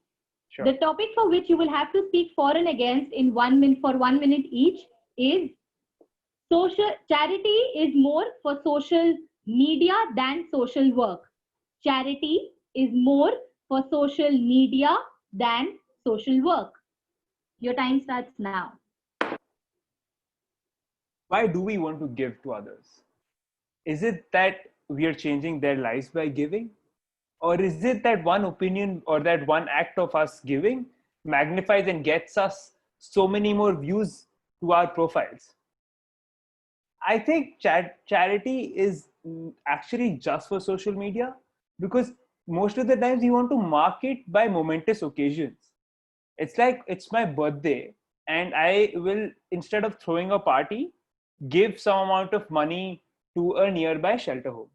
K: Sure.
U: The topic for which you will have to speak for and against in 1 minute for 1 minute each is charity is more for social media than social work. Charity is more for social media than social work. Your time starts now.
K: Why do we want to give to others? Is it that we are changing their lives by giving? Or is it that one opinion or that one act of us giving magnifies and gets us so many more views to our profiles? I think charity is actually just for social media, because most of the times you want to mark it by momentous occasions. It's like it's my birthday and I will, instead of throwing a party, give some amount of money to a nearby shelter home.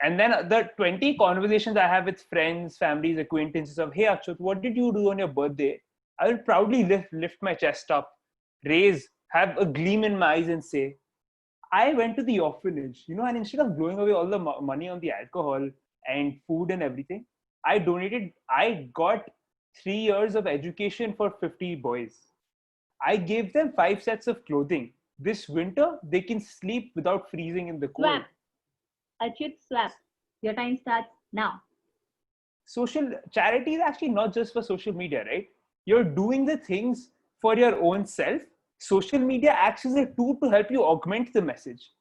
K: And then the 20 conversations I have with friends, families, acquaintances of, hey Achyut, what did you do on your birthday? I will proudly lift my chest up, have a gleam in my eyes and say, I went to the orphanage, and instead of blowing away all the money on the alcohol and food and everything, I got 3 years of education for 50 boys. I gave them 5 sets of clothing. This winter, they can sleep without freezing in the cold.
U: Swap. Achyut, swap. Your time starts now.
K: Social charity is actually not just for social media, right? You're doing the things for your own self social media acts as a tool to help you augment the message.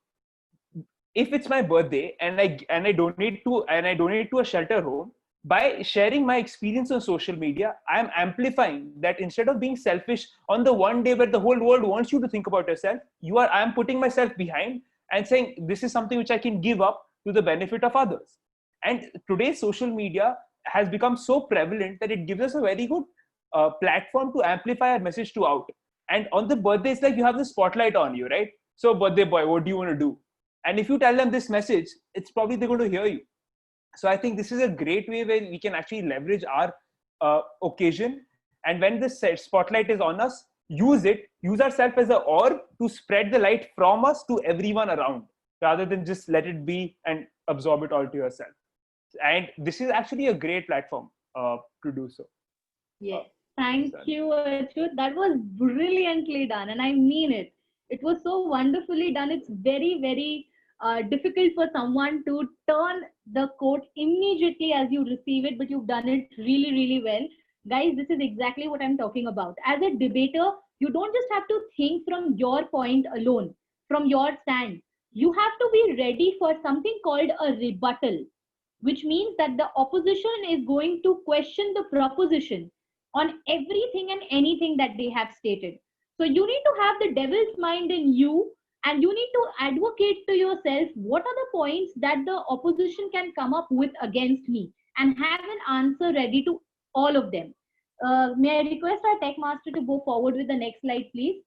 K: If it's my birthday and I donate to a shelter home, by sharing my experience on social media, I'm amplifying that. Instead of being selfish on the one day where the whole world wants you to think about yourself, I'm putting myself behind and saying this is something which I can give up to the benefit of others. And today's social media has become so prevalent that it gives us a very good platform to amplify our message to out. And on the birthday, it's like you have the spotlight on you, right? So birthday boy, what do you want to do? And if you tell them this message, it's probably they're going to hear you. So I think this is a great way where we can actually leverage our occasion. And when the spotlight is on us, use ourselves as an orb to spread the light from us to everyone around, rather than just let it be and absorb it all to yourself. And this is actually a great platform to do so.
U: Yes. Thank you, Achyut. That was brilliantly done. And I mean it. It was so wonderfully done. It's very, very difficult for someone to turn the quote immediately as you receive it, but you've done it really, really well. Guys, this is exactly what I'm talking about. As a debater, you don't just have to think from your point alone, from your stand. You have to be ready for something called a rebuttal, which means that the opposition is going to question the proposition on everything and anything that they have stated. So you need to have the devil's mind in you, and you need to advocate to yourself what are the points that the opposition can come up with against me, and have an answer ready to all of them. May I request our tech master to go forward with the next slide, please?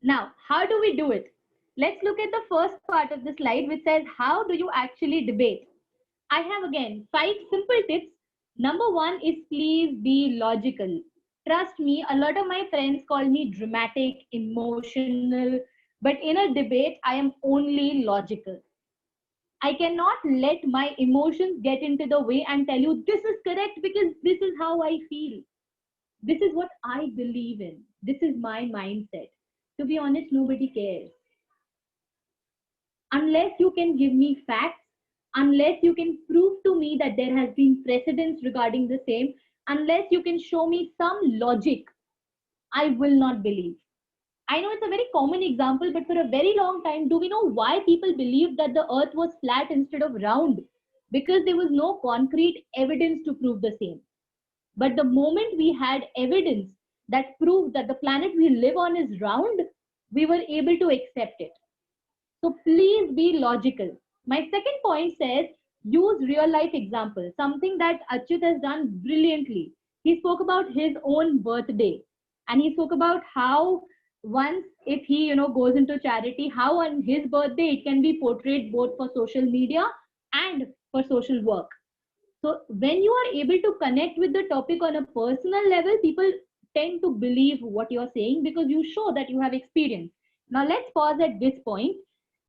U: Now, how do we do it? Let's look at the first part of the slide, which says, how do you actually debate? I have again 5 simple tips. Number 1 is please be logical. Trust me, a lot of my friends call me dramatic, emotional, but in a debate, I am only logical. I cannot let my emotions get into the way and tell you this is correct because this is how I feel. This is what I believe in. This is my mindset. To be honest, nobody cares. Unless you can give me facts, unless you can prove to me that there has been precedence regarding the same, unless you can show me some logic, I will not believe. I know it's a very common example, but for a very long time, do we know why people believed that the earth was flat instead of round? Because there was no concrete evidence to prove the same. But the moment we had evidence that proved that the planet we live on is round, we were able to accept it. So please be logical. My second point says, use real life examples, something that Achyut has done brilliantly. He spoke about his own birthday, and he spoke about how once if he goes into charity, how on his birthday it can be portrayed both for social media and for social work. So when you are able to connect with the topic on a personal level, people tend to believe what you're saying because you show that you have experience. Now let's pause at this point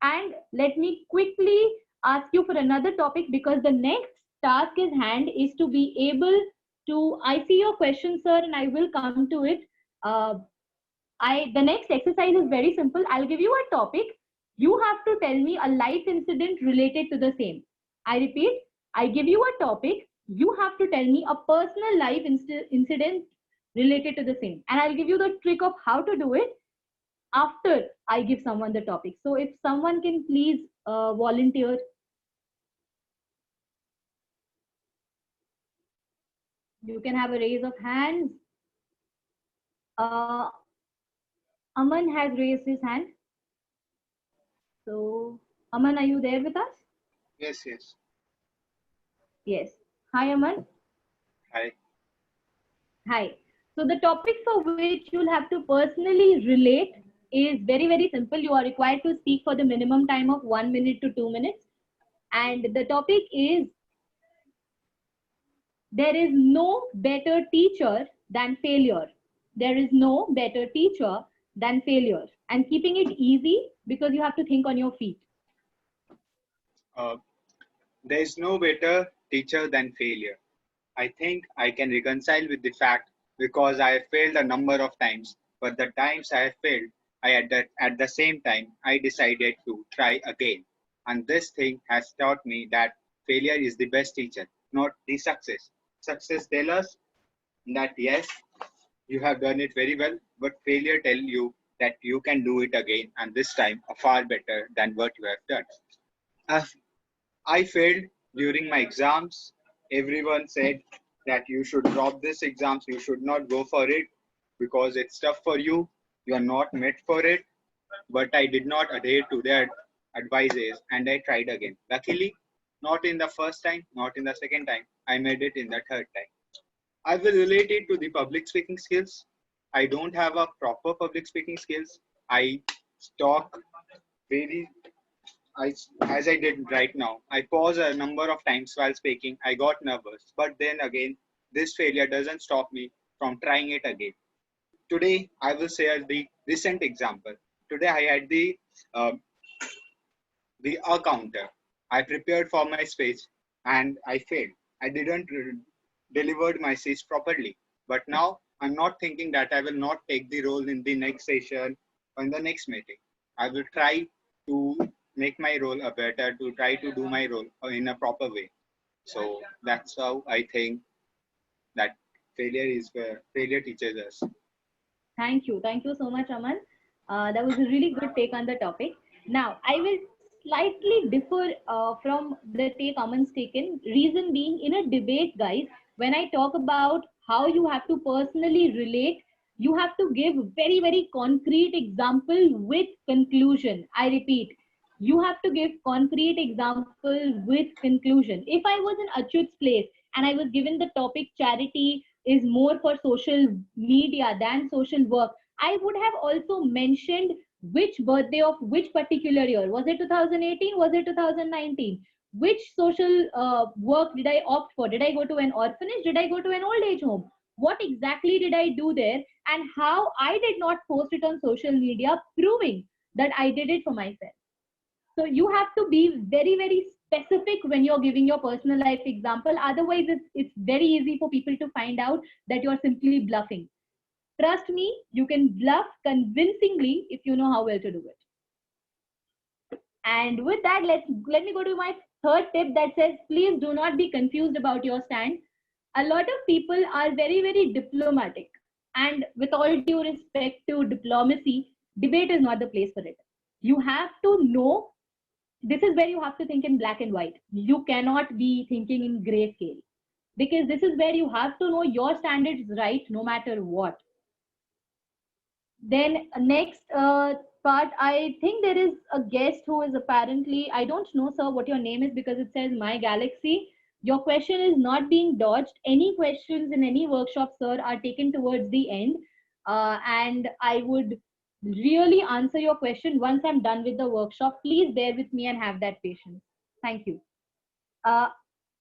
U: and let me quickly ask you for another topic, because the next task at hand is to be able to, I see your question, sir, and I will come to it. The next exercise is very simple. I'll give you a topic. You have to tell me a life incident related to the same. I repeat, I give you a topic. You have to tell me a personal life incident related to the same. And I'll give you the trick of how to do it after I give someone the topic. So if someone can please volunteer. You can have a raise of hands. Aman has raised his hand. So Aman, are you there with us?
L: Yes, yes.
U: Yes. Hi, Aman.
L: Hi.
U: Hi. So the topic for which you'll have to personally relate is very, very simple. You are required to speak for the minimum time of 1 minute to 2 minutes. And the topic is, there is no better teacher than failure. There is no better teacher than failure. And keeping it easy because you have to think on your feet.
L: There is no better teacher than failure. I think I can reconcile with the fact because I have failed a number of times, but the times I have failed, at the same time, I decided to try again. And this thing has taught me that failure is the best teacher, not the success. Success tells us that yes, you have done it very well, but failure tell you that you can do it again, and this time far better than what you have done. I failed during my exams. Everyone said that you should drop this exams, you should not go for it because it's tough for you, you are not meant for it. But I did not adhere to their advices and I tried again. Luckily, not in the first time, not in the second time, I made it in the third time. I will relate it to the public speaking skills. I don't have a proper public speaking skills. I talk as I did right now. I pause a number of times while speaking. I got nervous, but then again, this failure doesn't stop me from trying it again. Today, I will share the recent example. Today, I had the counter. I prepared for my speech and I failed. I didn't deliver my speech properly. But now I'm not thinking that I will not take the role in the next session or in the next meeting. I will try to make my role a better, to try to do my role in a proper way. So that's how I think that failure is where failure teaches us.
U: Thank you. Thank you so much, Aman. That was a really good take on the topic. Now, I will slightly differ from the take Aman's taken. Reason being, in a debate, guys, when I talk about how you have to personally relate, you have to give very, very concrete example with conclusion. I repeat, you have to give concrete example with conclusion. If I was in Achyut's place and I was given the topic charity is more for social media than social work, I would have also mentioned which birthday of which particular year. Was it 2018? Was it 2019? Which social work did I opt for? Did I go to an orphanage? Did I go to an old age home? What exactly did I do there? And how I did not post it on social media, proving that I did it for myself. So you have to be very, very specific when you're giving your personal life example. Otherwise, it's very easy for people to find out that you're simply bluffing. Trust me, you can bluff convincingly if you know how well to do it. And with that, let me go to my third tip that says, please do not be confused about your stand. A lot of people are very, very diplomatic. And with all due respect to diplomacy, debate is not the place for it. You have to know, this is where you have to think in black and white. You cannot be thinking in grayscale. Because this is where you have to know your standards right no matter what. Then next part, I think there is a guest who is apparently, I don't know, sir, what your name is because it says My Galaxy. Your question is not being dodged. Any questions in any workshop, sir, are taken towards the end. And I would really answer your question once I'm done with the workshop. Please bear with me and have that patience. Thank you.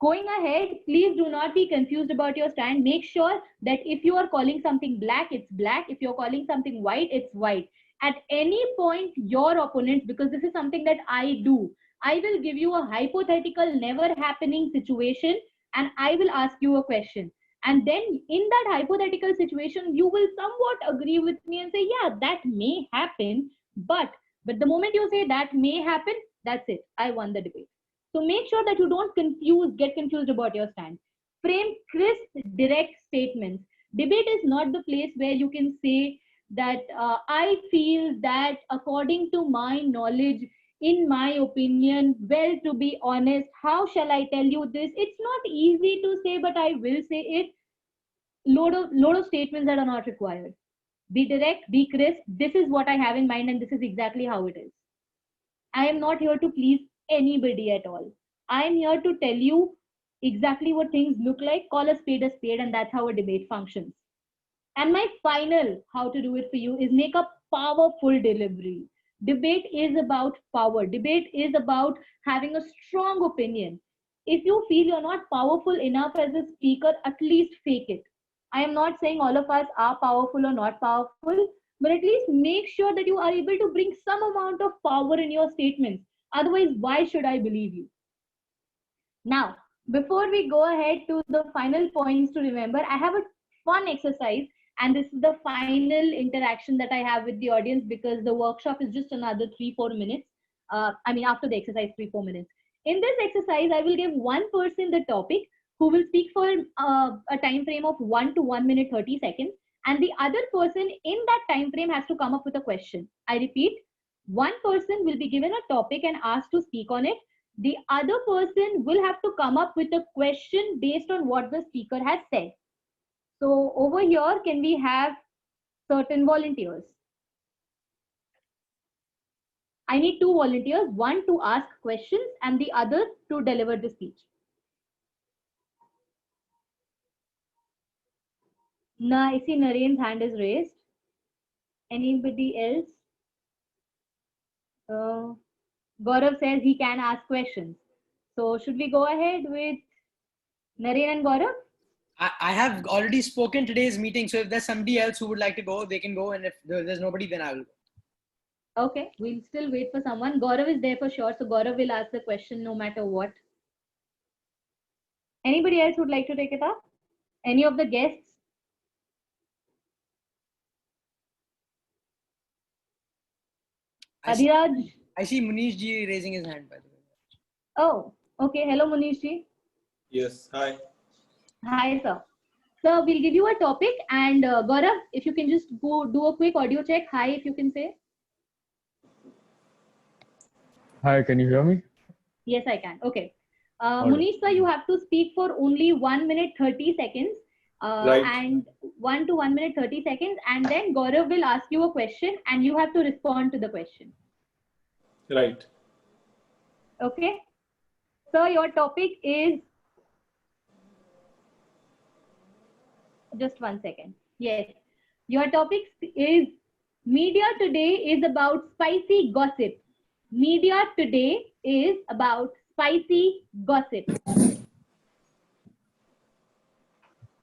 U: Going ahead, please do not be confused about your stand. Make sure that if you are calling something black, it's black. If you're calling something white, it's white. At any point, your opponent, because this is something that I do, I will give you a hypothetical, never happening situation, and I will ask you a question. And then in that hypothetical situation, you will somewhat agree with me and say, yeah, that may happen. But the moment you say that may happen, that's it. I won the debate. So make sure that you don't get confused about your stand. Frame crisp, direct statements. Debate is not the place where you can say that I feel that according to my knowledge, in my opinion, well, to be honest, how shall I tell you this? It's not easy to say, but I will say it. Load of statements that are not required. Be direct, be crisp. This is what I have in mind, and this is exactly how it is. I am not here to please anybody at all. I am here to tell you exactly what things look like. Call a spade, and that's how a debate functions. And my final how to do it for you is make a powerful delivery. Debate is about power. Debate is about having a strong opinion. If you feel you're not powerful enough as a speaker, at least fake it. I am not saying all of us are powerful or not powerful, but at least make sure that you are able to bring some amount of power in your statements. Otherwise, why should I believe you? Now, before we go ahead to the final points to remember, I have a fun exercise, and this is the final interaction that I have with the audience because the workshop is just another 3-4 minutes. After the exercise, 3-4 minutes. In this exercise, I will give one person the topic who will speak for a time frame of 1 to 1 minute 30 seconds, and the other person in that time frame has to come up with a question. I repeat, one person will be given a topic and asked to speak on it. The other person will have to come up with a question based on what the speaker has said. So over here, can we have certain volunteers? I need 2 volunteers, one to ask questions and the other to deliver the speech. I see Naren's hand is raised. Anybody else? Gaurav says he can ask questions. So should we go ahead with Naren and Gaurav?
D: I have already spoken today's meeting, so if there's somebody else who would like to go, they can go, and if there's nobody, then I will go.
U: Okay, we'll still wait for someone. Gaurav is there for sure, so Gaurav will ask the question no matter what. Anybody else would like to take it up? Any of the guests? Adhiraj?
D: I see Munish ji raising his hand, by the way.
U: Oh, okay. Hello, Munish ji.
C: Yes, hi.
U: Hi, sir. So we'll give you a topic, and Gaurav, if you can just go do a quick audio check. Hi, if you can say.
V: Hi, can you hear me?
U: Yes, I can. Okay.
V: right.
U: Munish, sir, you have to speak for only 1 minute 30 seconds.
C: Right.
U: And 1 to 1 minute 30 seconds, and then Gaurav will ask you a question, and you have to respond to the question.
C: Right.
U: Okay. So your topic is. Just 1 second. Yes. Your topic is media today is about spicy gossip. Media today is about spicy gossip.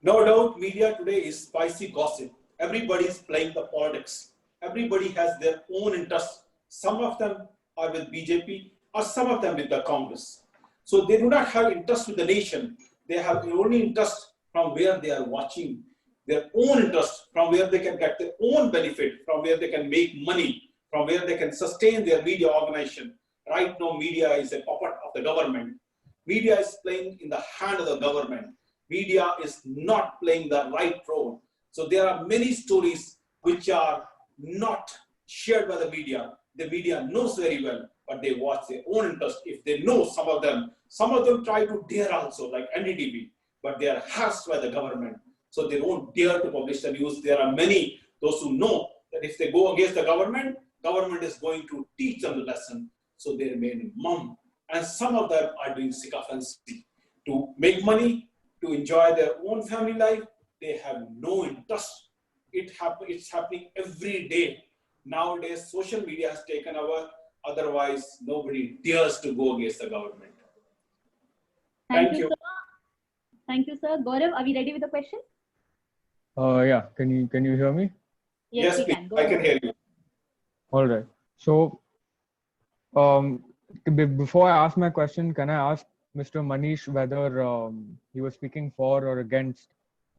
I: No doubt media today is spicy gossip. Everybody is playing the politics. Everybody has their own interests. Some of them are with BJP or some of them with the Congress. So they do not have interest with the nation. They have only interest from where they are watching, their own interest, from where they can get their own benefit, from where they can make money, from where they can sustain their media organization. Right now, media is a puppet of the government. Media is playing in the hand of the government. Media is not playing the right role. So there are many stories which are not shared by the media. The media knows very well, but they watch their own interest. If they know some of them try to dare also, like NDTV, but they are harassed by the government. So they don't dare to publish the news. There are many, those who know that if they go against the government is going to teach them the lesson. So they remain mum. And some of them are doing sycophancy to make money, to enjoy their own family life. They have no interest. It's happening every day. Nowadays, social media has taken over. Otherwise, nobody dares to go against the government. Thank you.
U: Sir. Thank you, sir. Gaurav, are we ready with the question?
V: Yeah. Can you hear me?
U: Yes, we can. Go
I: I can
U: ahead.
I: hear you.
V: All right. So, before I ask my question, can I ask Mr. Manish whether he was speaking for or against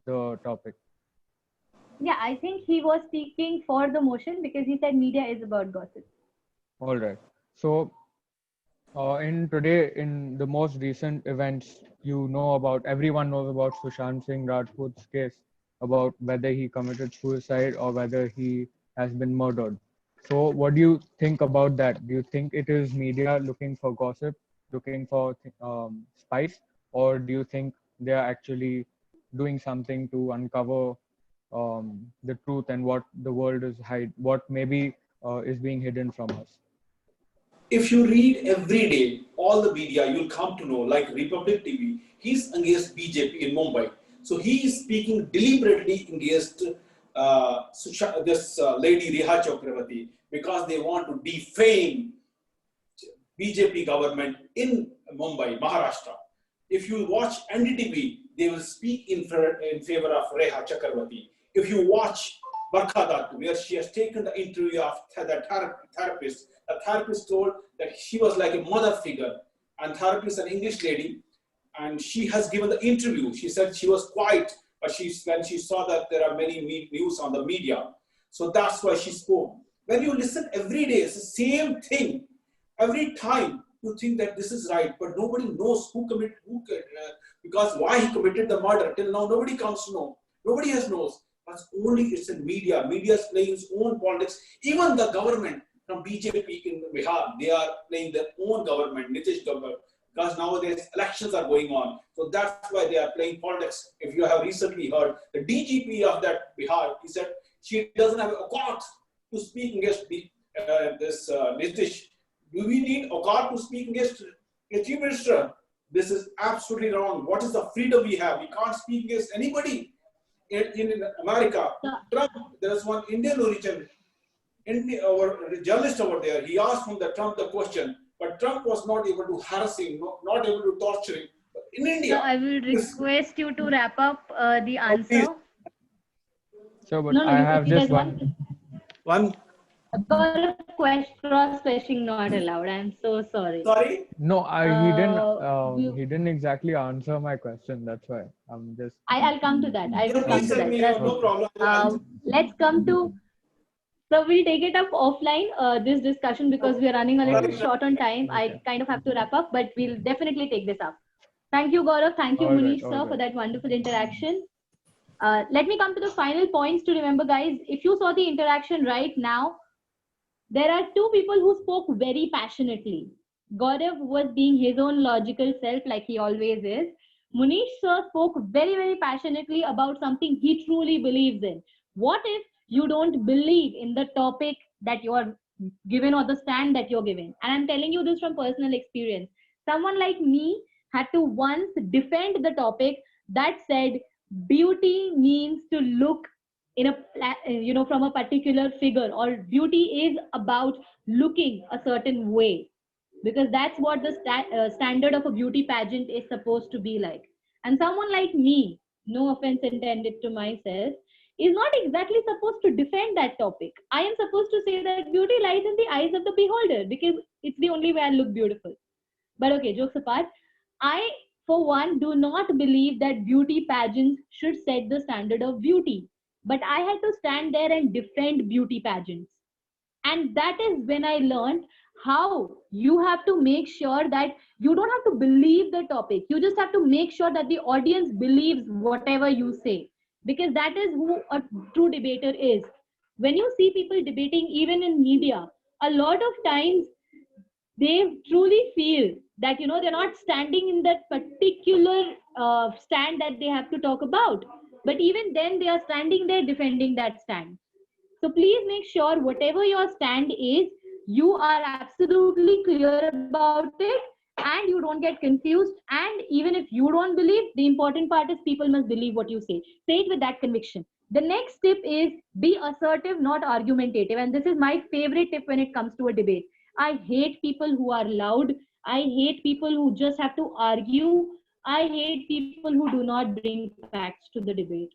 V: the topic?
U: Yeah, I think he was speaking for the motion because he said media is about gossip.
V: All right. So, in the most recent events, everyone knows about Sushant Singh Rajput's case, about whether he committed suicide or whether he has been murdered. So what do you think about that? Do you think it is media looking for gossip, looking for spice, or do you think they are actually doing something to uncover the truth and what the world is what maybe is being hidden from us?
I: If you read every day, all the media, you'll come to know, like Republic TV, he's against BJP in Mumbai. So he is speaking deliberately against this lady Reha Chakravarti because they want to defame BJP government in Mumbai, Maharashtra. If you watch NDTV, they will speak in favor of Reha Chakravarti. If you watch Barkha Dutt, where she has taken the interview of the therapist told that she was like a mother figure, and therapist is an English lady, and she has given the interview. She said she was quiet, but when she saw that there are many news on the media, so that's why she spoke. When you listen every day, it's the same thing. Every time to think that this is right, but nobody knows because why he committed the murder. Till now, nobody comes to know. Nobody has knows. But only it's in media. Media is playing its own politics. Even the government from BJP in Bihar, they are playing their own government, Nitish government, because nowadays elections are going on. So that's why they are playing politics. If you have recently heard, the DGP of that Bihar, he said she doesn't have a court to speak against this Nitish. Do we need a court to speak against a chief minister? This is absolutely wrong. What is the freedom we have? We can't speak against anybody. In America, Trump, there is one Indian origin, our journalist over there, he asked from the Trump the question, but Trump was not able to harass him, not able to torture him. But in India,
U: So I will request you to wrap up the answer.
V: So, but
U: No,
V: I
U: you
V: have
U: can see
V: just
U: that
I: one.
U: Cross-questioning not allowed. I'm so sorry.
I: Sorry?
V: No,
U: you-
V: he didn't exactly answer my question. That's why I'm just.
U: I'll come to that. I will come to that. Trust
I: no
U: me.
I: problem.
U: Let's come to. So we'll take it up offline, this discussion, because we are running a little short on time. I kind of have to wrap up, but we'll definitely take this up. Thank you, Gaurav. Thank you,
V: All right,
U: Munish,
V: all
U: sir,
V: right.
U: for that wonderful interaction. Let me come to the final points to remember, guys. If you saw the interaction right now, there are two people who spoke very passionately. Gaurav was being his own logical self, like he always is. Munish sir spoke very, very passionately about something he truly believes in. What if you don't believe in the topic that you are given or the stand that you're given? And I'm telling you this from personal experience. Someone like me had to once defend the topic that said beauty means to look in a from a particular figure, or beauty is about looking a certain way, because that's what the standard of a beauty pageant is supposed to be like. And someone like me, no offense intended to myself, is not exactly supposed to defend that topic. I am supposed to say that beauty lies in the eyes of the beholder, because it's the only way I look beautiful. But okay, jokes apart, I, for one, do not believe that beauty pageants should set the standard of beauty. But I had to stand there and defend beauty pageants. And that is when I learned how you have to make sure that you don't have to believe the topic. You just have to make sure that the audience believes whatever you say, because that is who a true debater is. When you see people debating, even in media, a lot of times they truly feel that they're not standing in that particular stand that they have to talk about, but even then they are standing there defending that stand. So please make sure whatever your stand is, you are absolutely clear about it and you don't get confused. And even if you don't believe, the important part is people must believe what you say. Say it with that conviction. The next tip is be assertive, not argumentative. And this is my favorite tip when it comes to a debate. I hate people who are loud. I hate people who just have to argue. I hate people who do not bring facts to the debate.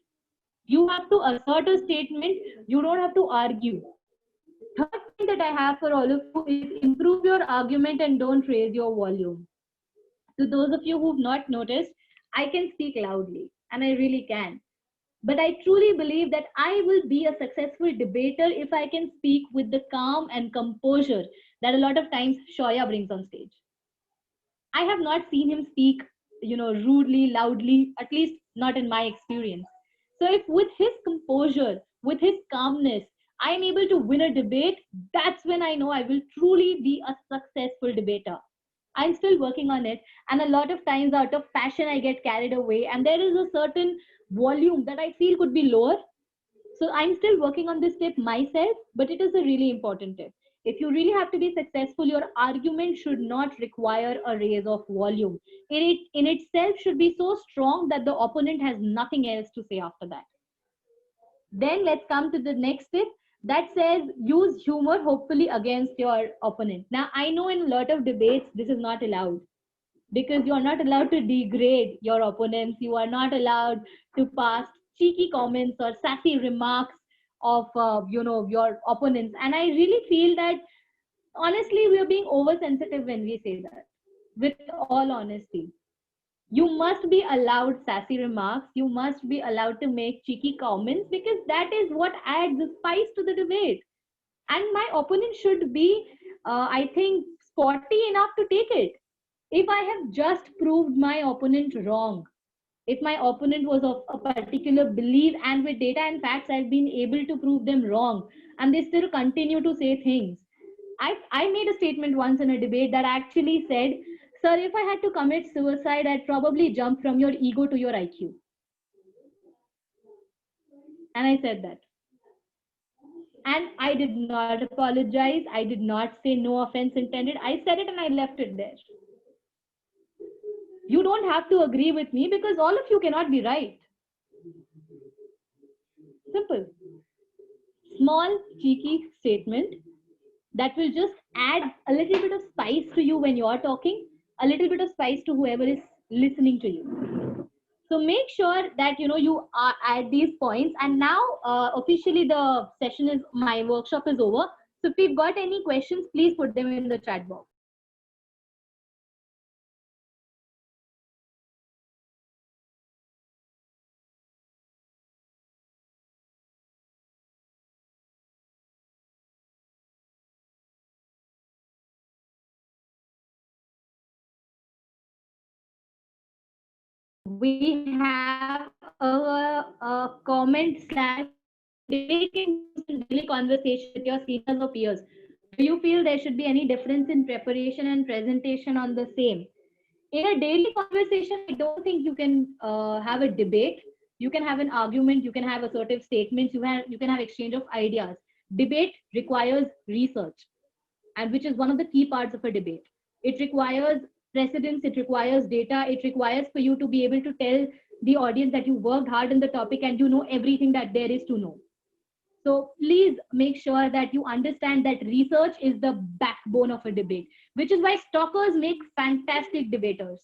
U: You have to assert a statement. You don't have to argue. Third thing that I have for all of you is improve your argument and don't raise your volume. To those of you who've not noticed, I can speak loudly, and I really can. But I truly believe that I will be a successful debater if I can speak with the calm and composure that a lot of times Shoya brings on stage. I have not seen him speak, rudely, loudly, at least not in my experience. So if with his composure, with his calmness, I am able to win a debate, that's when I know I will truly be a successful debater. I'm still working on it. And a lot of times out of passion, I get carried away. And there is a certain volume that I feel could be lower. So I'm still working on this tip myself, but it is a really important tip. If you really have to be successful, your argument should not require a raise of volume. It in itself should be so strong that the opponent has nothing else to say after that. Then let's come to the next tip that says use humor, hopefully against your opponent. Now, I know in a lot of debates, this is not allowed because you're not allowed to degrade your opponents. You are not allowed to pass cheeky comments or sassy remarks of your opponents. And I really feel that honestly we are being oversensitive when we say that. With all honesty, you must be allowed sassy remarks. You must be allowed to make cheeky comments, because that is what adds the spice to the debate. And my opponent should be I think sporty enough to take it. If I have just proved my opponent wrong, if my opponent was of a particular belief and with data and facts I've been able to prove them wrong and they still continue to say things. I made a statement once in a debate that actually said, sir, if I had to commit suicide, I'd probably jump from your ego to your IQ. And I said that. And I did not apologize. I did not say no offense intended. I said it and I left it there. You don't have to agree with me because all of you cannot be right. Simple. Small, cheeky statement that will just add a little bit of spice to you when you're talking, a little bit of spice to whoever is listening to you. So make sure that you are at these points. And now officially the session is, my workshop is over. So if you've got any questions, please put them in the chat box. We have a comment slash daily conversation with your seniors or peers. Do you feel there should be any difference in preparation and presentation on the same? In a daily conversation, I don't think you can have a debate. You can have an argument. You can have assertive statements. You can have exchange of ideas. Debate requires research, and which is one of the key parts of a debate. It requires precedence, it requires data, it requires for you to be able to tell the audience that you worked hard in the topic and you know everything that there is to know. So please make sure that you understand that research is the backbone of a debate, which is why stalkers make fantastic debaters.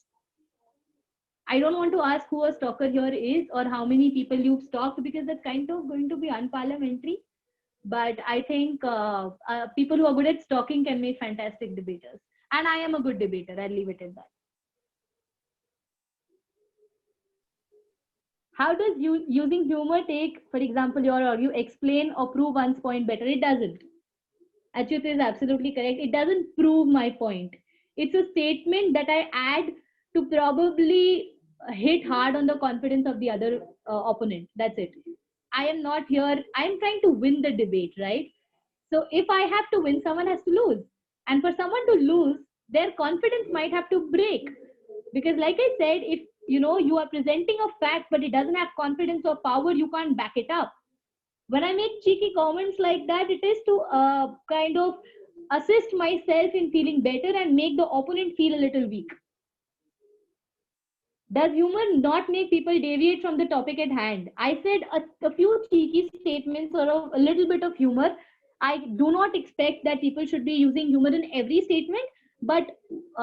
U: I don't want to ask who a stalker here is or how many people you've stalked, because that's kind of going to be unparliamentary. But I think people who are good at stalking can make fantastic debaters. And I am a good debater. I'll leave it at that. How does using humor take, for example, your argue, explain or prove one's point better? It doesn't. Achyut is absolutely correct. It doesn't prove my point. It's a statement that I add to probably hit hard on the confidence of the other opponent. That's it. I am not here. I'm trying to win the debate, right? So if I have to win, someone has to lose. And for someone to lose, their confidence might have to break. Because like I said, if you are presenting a fact, but it doesn't have confidence or power, you can't back it up. When I make cheeky comments like that, it is to kind of assist myself in feeling better and make the opponent feel a little weak. Does humor not make people deviate from the topic at hand? I said a few cheeky statements or a little bit of humor. I do not expect that people should be using humor in every statement, but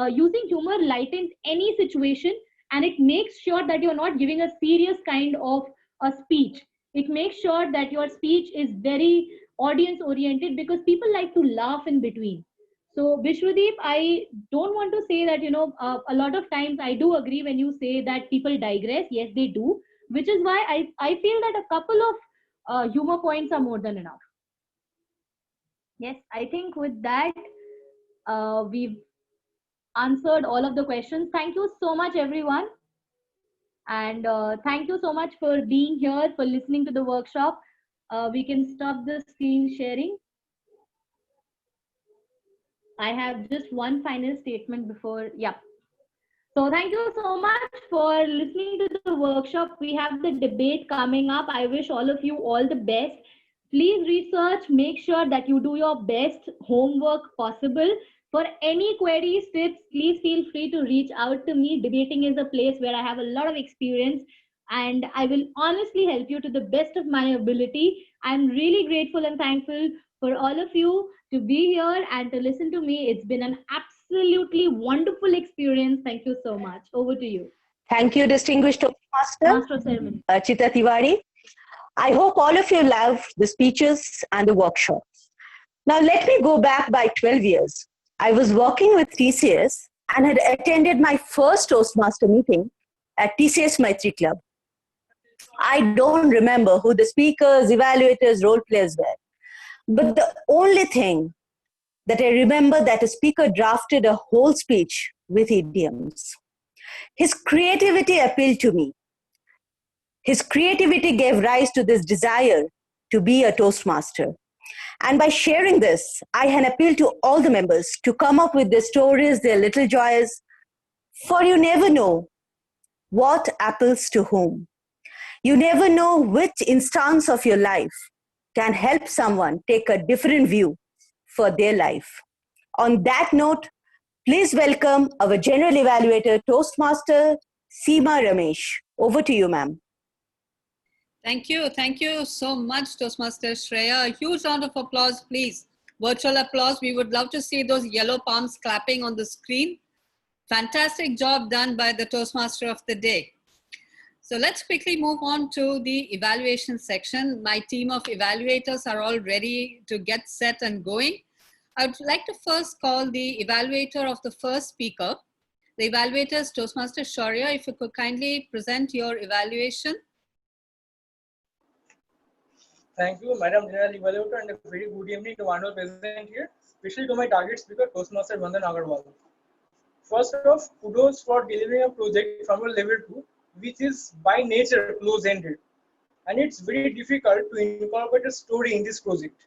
U: using humor lightens any situation, and it makes sure that you're not giving a serious kind of a speech. It makes sure that your speech is very audience oriented, because people like to laugh in between. So Vishwadeep, I don't want to say that, a lot of times I do agree when you say that people digress. Yes, they do, which is why I feel that a couple of humor points are more than enough. Yes, I think with that, we've answered all of the questions. Thank you so much, everyone. And thank you so much for being here, for listening to the workshop. We can stop the screen sharing. I have just one final statement before, So thank you so much for listening to the workshop. We have the debate coming up. I wish all of you all the best. Please research, make sure that you do your best homework possible. For any queries, tips, please feel free to reach out to me. Debating is a place where I have a lot of experience, and I will honestly help you to the best of my ability. I'm really grateful and thankful for all of you to be here and to listen to me. It's been an absolutely wonderful experience. Thank you so much. Over to you.
B: Thank you, distinguished Toastmaster,
U: Master of Ceremony.
B: Chitra Tiwari. I hope all of you loved the speeches and the workshops. Now let me go back by 12 years. I was working with TCS and had attended my first Toastmaster meeting at TCS Maitri Club. I don't remember who the speakers, evaluators, role players were. But the only thing that I remember that a speaker drafted a whole speech with idioms. His creativity appealed to me. His creativity gave rise to this desire to be a Toastmaster. And by sharing this, I had appealed to all the members to come up with their stories, their little joys, for you never know what appeals to whom. You never know which instance of your life can help someone take a different view for their life. On that note, please welcome our General Evaluator, Toastmaster, Seema Ramesh. Over to you, ma'am.
J: Thank you. Thank you so much, Toastmaster Shreya. A huge round of applause, please. Virtual applause. We would love to see those yellow palms clapping on the screen. Fantastic job done by the Toastmaster of the day. So let's quickly move on to the evaluation section. My team of evaluators are all ready to get set and going. I would like to first call the evaluator of the first speaker. The evaluator is Toastmaster Shaurya. If you could kindly present your evaluation.
O: Thank you, Madam General Evaluator, and a very good evening to one who is present here, especially to my target speaker, Toastmaster Vandan Agarwal. First off, kudos for delivering a project from a level 2, which is by nature close-ended. And it's very difficult to incorporate a story in this project.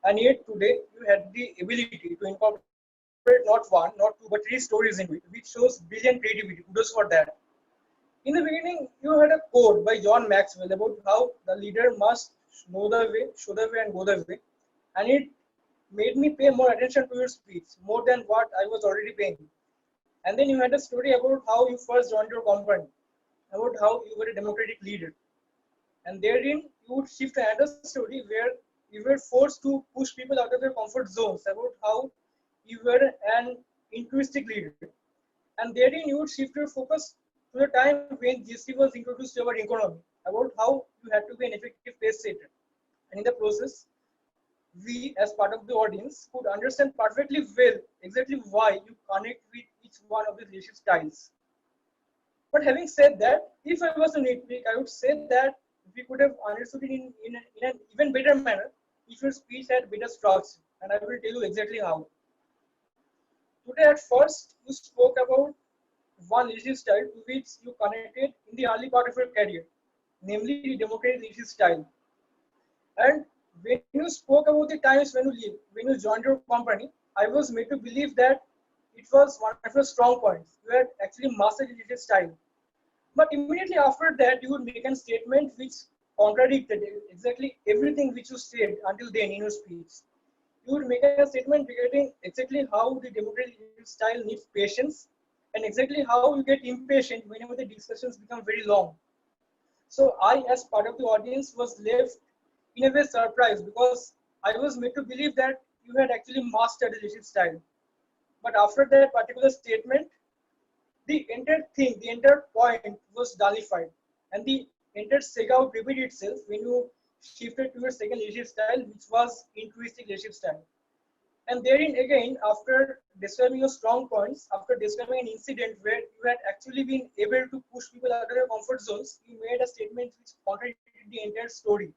O: And yet today, you had the ability to incorporate not one, not two, but 3 stories into it, which shows brilliant creativity. Kudos for that. In the beginning, you had a quote by John Maxwell about how the leader must know the way, show the way, and go the way. And it made me pay more attention to your speech, more than what I was already paying. And then you had a story about how you first joined your company, about how you were a democratic leader. And therein, you would shift another story where you were forced to push people out of their comfort zones, about how you were an altruistic leader. And therein, you would shift your focus to the time when GST was introduced to our economy, about how you had to be an effective pace setter. And in the process, we as part of the audience could understand perfectly well exactly why you connect with each one of the leadership styles. But having said that, if I was to nitpick, I would say that we could have understood it in an even better manner if your speech had better structure, and I will tell you exactly how. Today at first, you spoke about one leadership style to which you connected in the early part of your career, namely the democratic leadership style. And when you spoke about the times when you joined your company, I was made to believe that it was one of your strong points. You had actually mastered the leadership style. But immediately after that, you would make a statement which contradicted exactly everything which you said until then in your speech. You would make a statement regarding exactly how the democratic leadership style needs patience, and exactly how you get impatient whenever the discussions become very long. So I, as part of the audience, was left in a way surprised, because I was made to believe that you had actually mastered the leadership style. But after that particular statement, the entire thing, the entire point was nullified, and the entire saga would repeat itself when you shifted to your second leadership style, which was altruistic leadership style. And therein again, after describing your strong points, after describing an incident where you had actually been able to push people out of their comfort zones, you made a statement which contradicted the entire story.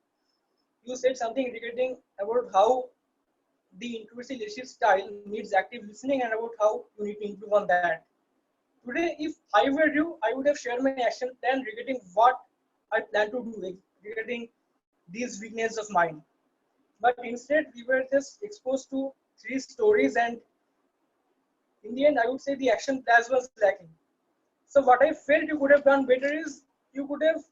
O: You said something regarding about how the altruistic leadership style needs active listening, and about how you need to improve on that. Today, if I were you, I would have shared my action plan regarding what I plan to do regarding these weaknesses of mine. But instead, we were just exposed to 3 stories, and in the end, I would say the action plan was lacking. So what I felt you could have done better is you could have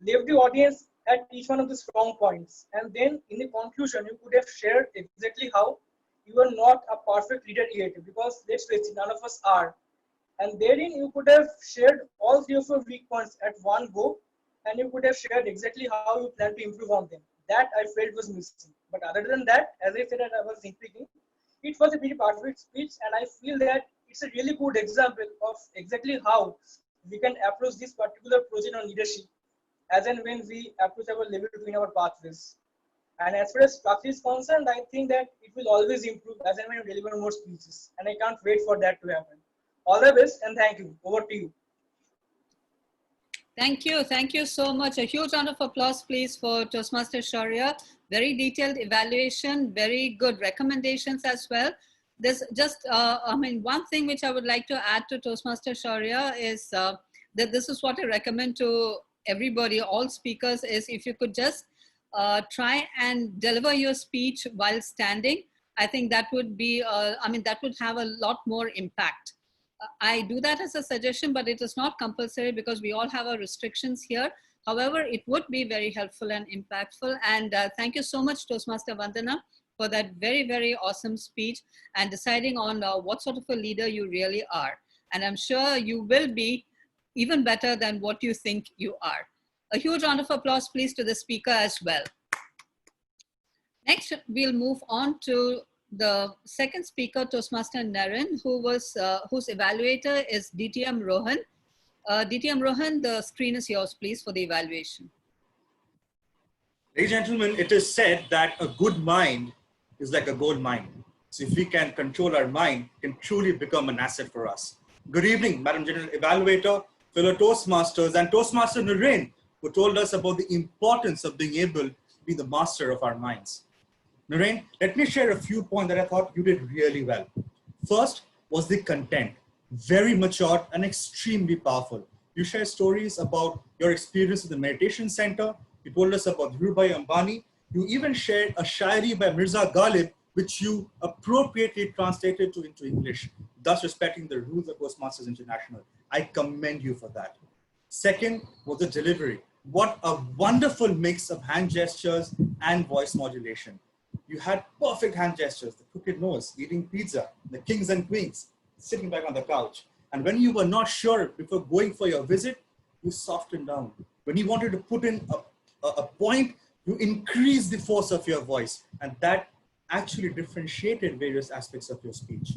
O: left the audience at each one of the strong points, and then in the conclusion, you could have shared exactly how you are not a perfect leader yet, because let's face it, none of us are. And therein, you could have shared all 3 of your weak points at one go, and you could have shared exactly how you plan to improve on them. That I felt was missing. But other than that, as I said, I was nitpicking. It was a pretty perfect speech, and I feel that it's a really good example of exactly how we can approach this particular project on leadership, as and when we approach our level between our pathways. And as far as structure is concerned, I think that it will always improve as and when you deliver more speeches, and I can't wait for that to happen. All the best, and thank you. Over to you.
J: Thank you. Thank you so much. A huge round of applause, please, for Toastmaster Shaurya. Very detailed evaluation, very good recommendations as well. There's just, I mean, one thing which I would like to add to Toastmaster Shaurya is that this is what I recommend to everybody, all speakers, is if you could just try and deliver your speech while standing. I think that would be, I mean, that would have a lot more impact. I do that as a suggestion, but it is not compulsory because we all have our restrictions here. However, it would be very helpful and impactful. And thank you so much, Toastmaster Vandana, for that very, very awesome speech and deciding on what sort of a leader you really are. And I'm sure you will be even better than what you think you are. A huge round of applause, please, to the speaker as well. Next, we'll move on to the second speaker, Toastmaster Naren, whose evaluator is DTM Rohan. DTM Rohan, the screen is yours, please, for the evaluation.
Q: Ladies and gentlemen, it is said that a good mind is like a gold mine. So if we can control our mind, it can truly become an asset for us. Good evening, Madam General Evaluator, fellow Toastmasters, and Toastmaster Naren, who told us about the importance of being able to be the master of our minds. Naren, let me share a few points that I thought you did really well. First was the content, very matured and extremely powerful. You shared stories about your experience in the meditation center. You told us about Dhirubhai Ambani. You even shared a shairi by Mirza Ghalib, which you appropriately translated into English, thus respecting the rules of Toastmasters International. I commend you for that. Second was the delivery. What a wonderful mix of hand gestures and voice modulation. You had perfect hand gestures, the crooked nose, eating pizza, the kings and queens, sitting back on the couch. And when you were not sure before going for your visit, you softened down. When you wanted to put in a point, you increased the force of your voice. And that actually differentiated various aspects of your speech.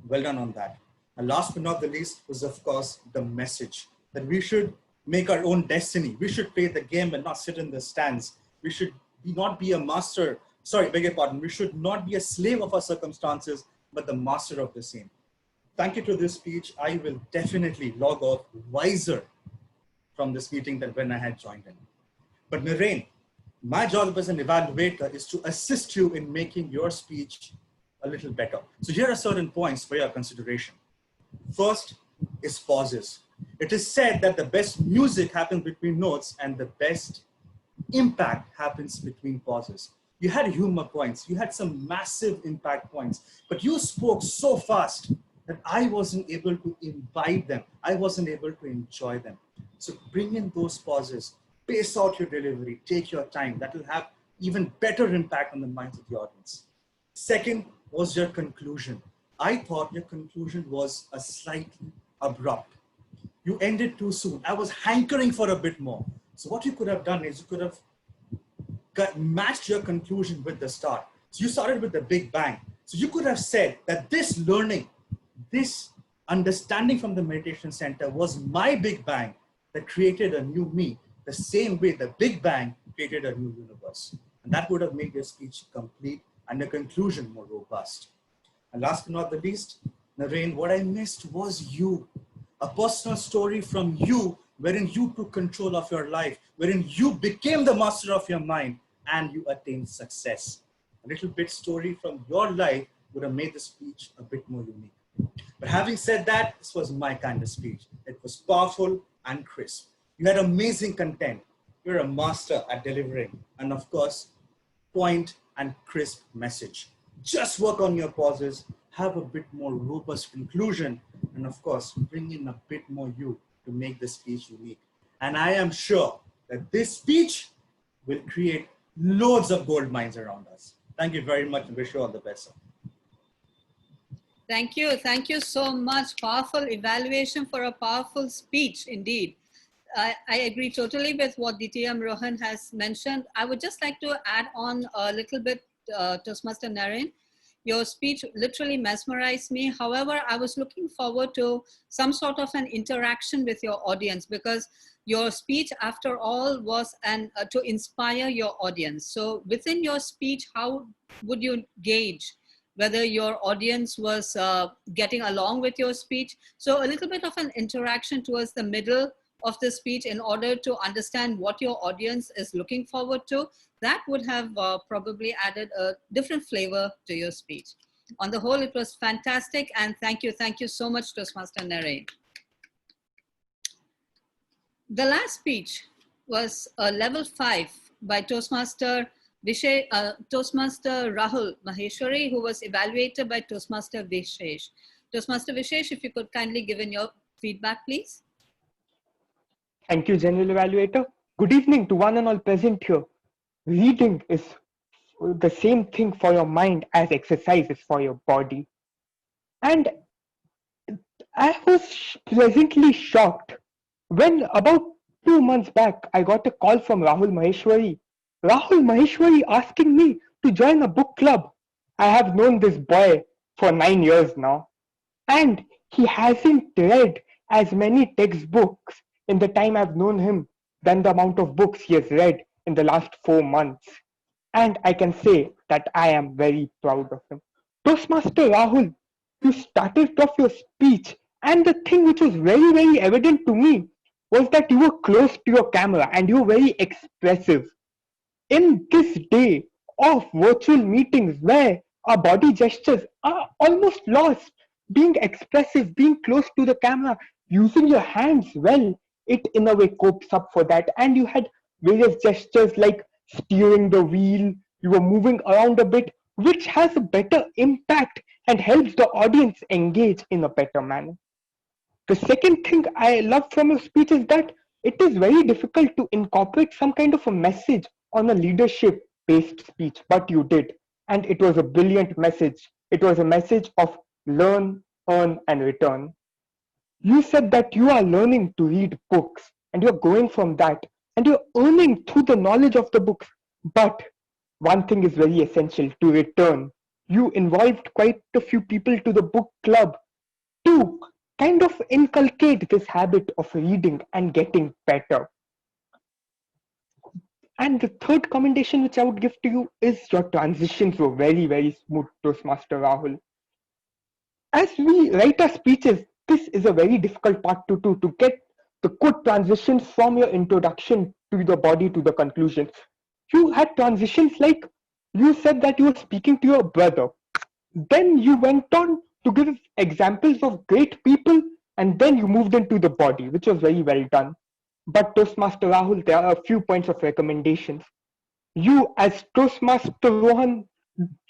Q: Well done on that. And last but not the least was, of course, the message that we should make our own destiny. We should play the game and not sit in the stands. We should not be a master. Sorry, beg your pardon. We should not be a slave of our circumstances, but the master of the same. Thank you to this speech. I will definitely log off wiser from this meeting than when I had joined in. But Naren, my job as an evaluator is to assist you in making your speech a little better. So here are certain points for your consideration. First is pauses. It is said that the best music happens between notes and the best impact happens between pauses. You had humor points, you had some massive impact points, but you spoke so fast that I wasn't able to imbibe them. I wasn't able to enjoy them. So bring in those pauses, pace out your delivery, take your time. That will have even better impact on the minds of the audience. Second was your conclusion. I thought your conclusion was a slightly abrupt. You ended too soon. I was hankering for a bit more. So what you could have done is you could have matched your conclusion with the start. So you started with the big bang. So you could have said that this learning, this understanding from the meditation center was my big bang that created a new me, the same way the big bang created a new universe. And that would have made your speech complete and the conclusion more robust. And last but not the least, Naren, what I missed was you. A personal story from you, wherein you took control of your life, wherein you became the master of your mind and you attained success. A little bit story from your life would have made the speech a bit more unique. But having said that, this was my kind of speech. It was powerful and crisp. You had amazing content. You're a master at delivering. And of course, point and crisp message. Just work on your pauses, have a bit more robust conclusion, and of course, bring in a bit more you to make the speech unique. And I am sure that this speech will create loads of gold mines around us. Thank you very much and wish you all the best. Sir.
J: Thank you. Thank you so much. Powerful evaluation for a powerful speech indeed. I agree totally with what DTM Rohan has mentioned. I would just like to add on a little bit, Toastmaster Naren. Your speech literally mesmerized me. However, I was looking forward to some sort of an interaction with your audience because your speech, after all, was to inspire your audience. So within your speech, how would you gauge whether your audience was getting along with your speech? So a little bit of an interaction towards the middle of the speech in order to understand what your audience is looking forward to, that would have probably added a different flavor to your speech. On the whole, it was fantastic. And thank you so much, Toastmaster Naren. The last speech was a level 5 by Toastmaster Rahul Maheshwari, who was evaluated by Toastmaster Vishesh. Toastmaster Vishesh, if you could kindly give in your feedback, please.
S: Thank you, General Evaluator. Good evening to one and all present here. Reading is the same thing for your mind as exercise is for your body. And I was pleasantly shocked when about 2 months back, I got a call from Rahul Maheshwari. Rahul Maheshwari asking me to join a book club. I have known this boy for 9 years now. And he hasn't read as many textbooks in the time I've known him than the amount of books he has read in the last 4 months. And I can say that I am very proud of him. Toastmaster Rahul, you started off your speech, and the thing which was very, very evident to me was that you were close to your camera and you were very expressive. In this day of virtual meetings where our body gestures are almost lost, being expressive, being close to the camera, using your hands well, it in a way copes up for that. And you had various gestures like steering the wheel, you were moving around a bit, which has a better impact and helps the audience engage in a better manner. The second thing I love from your speech is that it is very difficult to incorporate some kind of a message on a leadership-based speech, but you did. And it was a brilliant message. It was a message of learn, earn, and return. You said that you are learning to read books, and you're going from that, and you're earning through the knowledge of the books. But one thing is very essential, to return. You involved quite a few people to the book club to kind of inculcate this habit of reading and getting better. And the third commendation which I would give to you is your transitions were very, very smooth, Toastmaster Rahul. As we write our speeches, this is a very difficult part to do, to get the good transitions from your introduction to the body to the conclusion. You had transitions like you said that you were speaking to your brother. Then you went on to give examples of great people, and then you moved into the body, which was very well done. But Toastmaster Rahul, there are a few points of recommendations. You, as Toastmaster Rohan,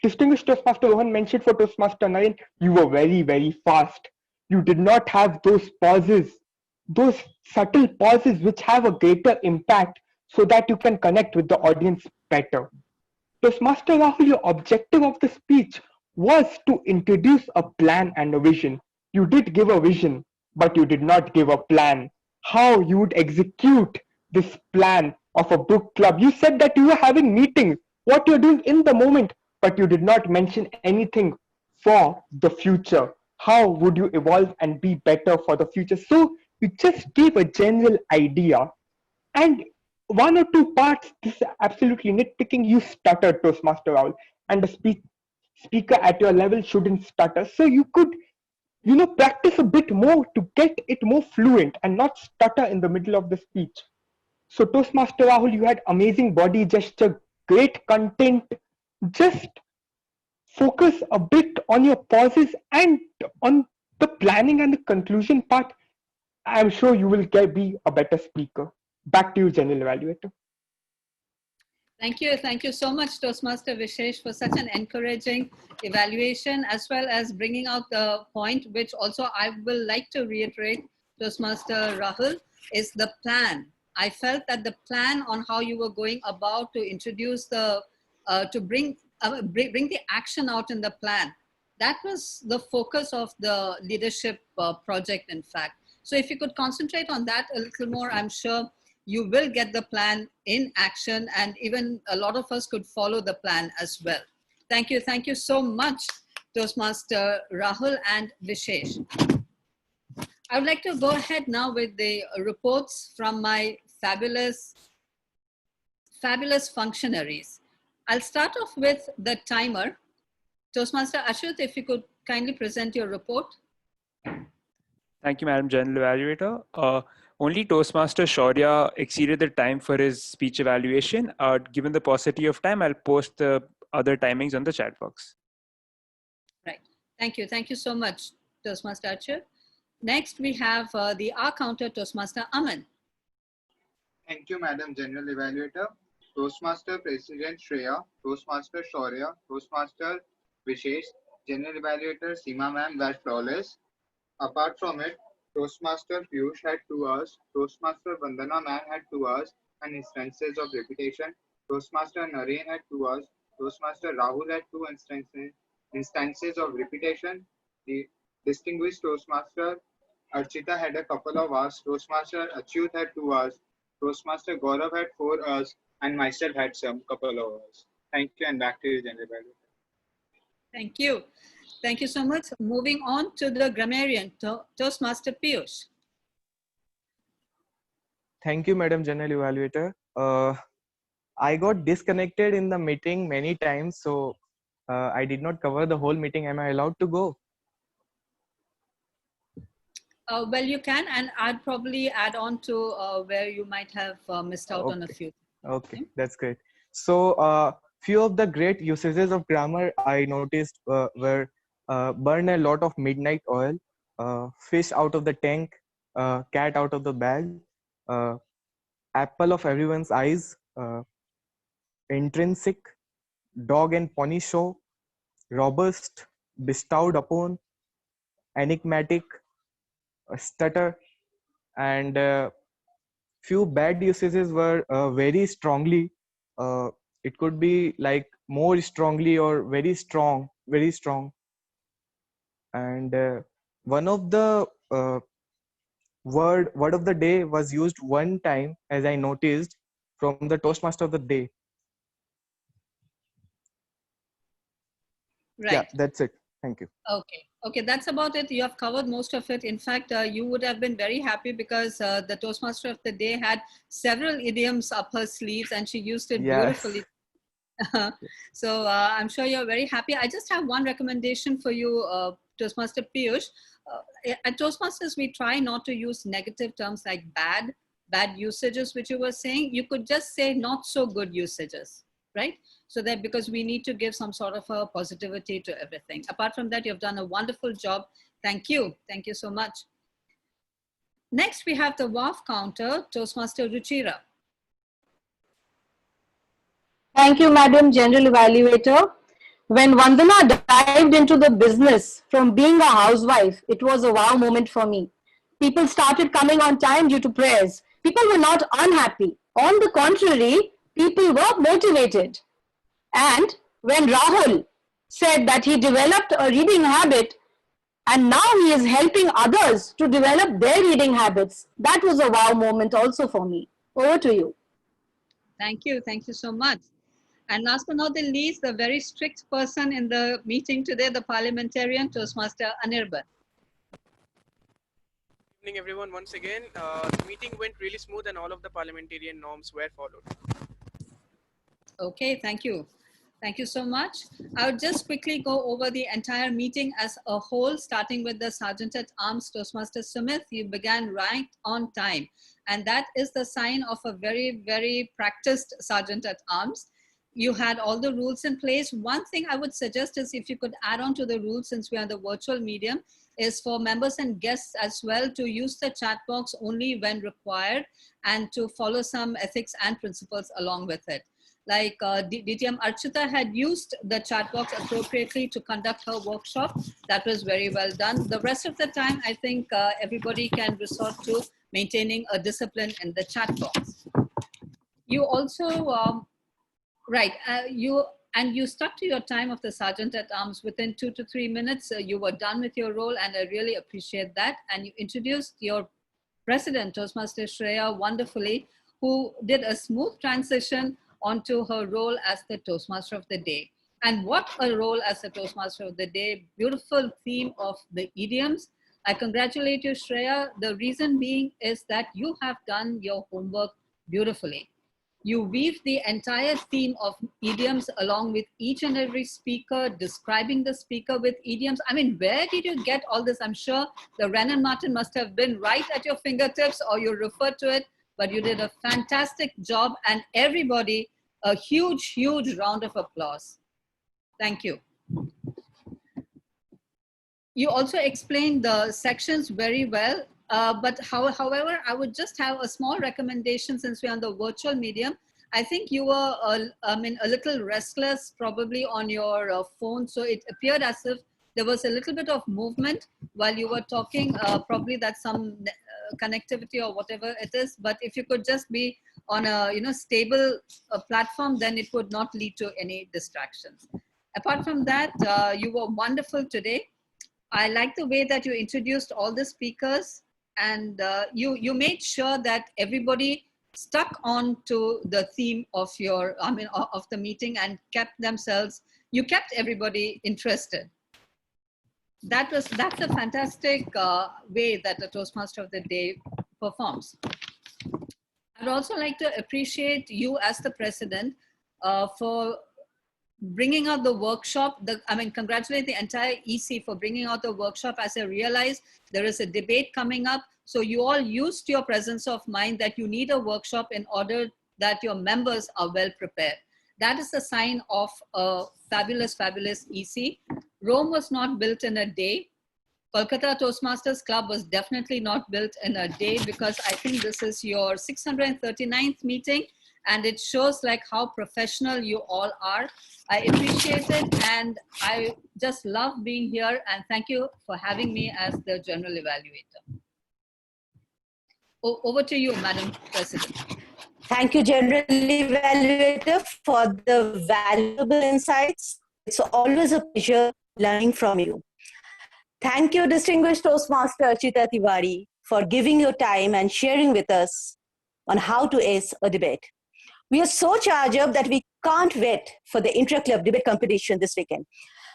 S: distinguished Toastmaster Rohan mentioned for Toastmaster Naren, you were very, very fast. You did not have those pauses, those subtle pauses which have a greater impact so that you can connect with the audience better. Toastmaster Rahul, your objective of the speech was to introduce a plan and a vision. You did give a vision, but you did not give a plan. How you would execute this plan of a book club. You said that you were having meetings, what you're doing in the moment, but you did not mention anything for the future. How would you evolve and be better for the future? So you just gave a general idea. And one or two parts, this is absolutely nitpicking, you stuttered, Toastmaster Rahul. And the speaker at your level shouldn't stutter. So you could, practice a bit more to get it more fluent and not stutter in the middle of the speech. So Toastmaster Rahul, you had amazing body gesture, great content. Just focus a bit on your pauses and on the planning and the conclusion part. I'm sure you will be a better speaker. Back to you, General Evaluator.
J: Thank you so much, Toastmaster Vishesh, for such an encouraging evaluation, as well as bringing out the point, which also I will like to reiterate, Toastmaster Rahul, is the plan. I felt that the plan on how you were going about to introduce the, to bring the action out in the plan, that was the focus of the leadership project, in fact. So if you could concentrate on that a little more, I'm sure you will get the plan in action, and even a lot of us could follow the plan as well. Thank you so much, Toastmaster Rahul and Vishesh. I would like to go ahead now with the reports from my fabulous functionaries. I'll start off with the timer. Toastmaster Ashut, if you could kindly present your report.
K: Thank you, Madam General Evaluator. Only Toastmaster Shaurya exceeded the time for his speech evaluation. Given the paucity of time, I'll post the other timings on the chat box.
J: Right. Thank you. Thank you so much, Toastmaster Archer. Next, we have the R counter, Toastmaster Aman.
L: Thank you, Madam General Evaluator. Toastmaster President Shreya, Toastmaster Shaurya, Toastmaster Vishesh, General Evaluator Seema ma'am were flawless. Apart from it, Toastmaster Piyush had 2 hours, Toastmaster Vandana ma'am had 2 hours and instances of repetition, Toastmaster Naren had 2 hours, Toastmaster Rahul had 2 instances of repetition, the distinguished Toastmaster Archita had a couple of hours, Toastmaster Achyut had 2 hours, Toastmaster Gaurav had 4 hours, and myself had some couple of hours. Thank you, and back to you, General Evaluator.
J: Thank you. Thank you so much. Moving on to the grammarian, Toastmaster Piyush.
M: Thank you, Madam General Evaluator. I got disconnected in the meeting many times, so I did not cover the whole meeting. Am I allowed to go?
J: Well, you can, and I'd probably add on to where you might have missed out on a few.
M: Okay, that's great. So, few of the great usages of grammar I noticed were burn a lot of midnight oil, fish out of the tank, cat out of the bag, apple of everyone's eyes, intrinsic, dog and pony show, robust, bestowed upon, enigmatic, stutter, and few bad usages were very strongly. It could be like more strongly or very strong, very strong. And one of the word of the day was used one time, as I noticed, from the Toastmaster of the day.
J: Right.
M: Yeah, that's it. Thank you.
J: Okay, that's about it. You have covered most of it. In fact, you would have been very happy because the Toastmaster of the day had several idioms up her sleeves and she used it beautifully. So I'm sure you're very happy. I just have one recommendation for you, Toastmaster Piyush. At Toastmasters, we try not to use negative terms like bad usages, which you were saying. You could just say not so good usages, right? So that because we need to give some sort of a positivity to everything. Apart from that, you've done a wonderful job. Thank you. Thank you so much. Next, we have the WAF counter, Toastmaster Ruchira.
G: Thank you, Madam General Evaluator. When Vandana dived into the business from being a housewife, it was a wow moment for me. People started coming on time due to prayers. People were not unhappy. On the contrary, people were motivated. And when Rahul said that he developed a reading habit and now he is helping others to develop their reading habits, that was a wow moment also for me. Over to you.
J: Thank you. Thank you so much. And last but not the least, the very strict person in the meeting today, the parliamentarian, Toastmaster Anirban.
N: Good evening, everyone. Once again, the meeting went really smooth and all of the parliamentarian norms were followed.
J: Okay, thank you. Thank you so much. I would just quickly go over the entire meeting as a whole, starting with the Sergeant at Arms, Toastmaster Sumit. You began right on time. And that is the sign of a very, very practiced Sergeant at Arms. You had all the rules in place. One thing I would suggest is if you could add on to the rules, since we are in the virtual medium, is for members and guests as well to use the chat box only when required and to follow some ethics and principles along with it. Like DTM Archita had used the chat box appropriately to conduct her workshop. That was very well done. The rest of the time, I think everybody can resort to maintaining a discipline in the chat box. You also, you stuck to your time of the Sergeant at Arms. Within 2 to 3 minutes, you were done with your role, and I really appreciate that. And you introduced your president, Toastmaster Shreya, wonderfully, who did a smooth transition onto her role as the Toastmaster of the day. And what a role as the Toastmaster of the day. Beautiful theme of the idioms. I congratulate you, Shreya. The reason being is that you have done your homework beautifully. You weave the entire theme of idioms along with each and every speaker, describing the speaker with idioms. I mean, where did you get all this? I'm sure the Wren and Martin must have been right at your fingertips or you referred to it, but you did a fantastic job, and everybody, a huge, huge round of applause. Thank you. you also explained the sections very well. However, I would just have a small recommendation since we're on the virtual medium. I think you were, a little restless probably on your phone. So it appeared as if there was a little bit of movement while you were talking. Probably that's some connectivity or whatever it is. But if you could just be on a stable platform, then it would not lead to any distractions. Apart from that, you were wonderful today. I like the way that you introduced all the speakers, and you made sure that everybody stuck on to the theme of of the meeting and you kept everybody interested. That's a fantastic way that the Toastmaster of the Day performs. I'd also like to appreciate you as the president for bringing out the workshop. Congratulate the entire EC for bringing out the workshop. As I realized, there is a debate coming up. So you all used your presence of mind that you need a workshop in order that your members are well prepared. That is the sign of a fabulous, fabulous EC. Rome was not built in a day. Kolkata Toastmasters Club was definitely not built in a day, because I think this is your 639th meeting. And it shows like how professional you all are. I appreciate it, and I just love being here, and thank you for having me as the general evaluator. Over to you, Madam President.
B: Thank you, General Evaluator, for the valuable insights. It's always a pleasure learning from you. Thank you, distinguished Toastmaster Archita Tiwari, for giving your time and sharing with us on how to ace a debate. We are so charged up that we can't wait for the intra-club debate competition this weekend.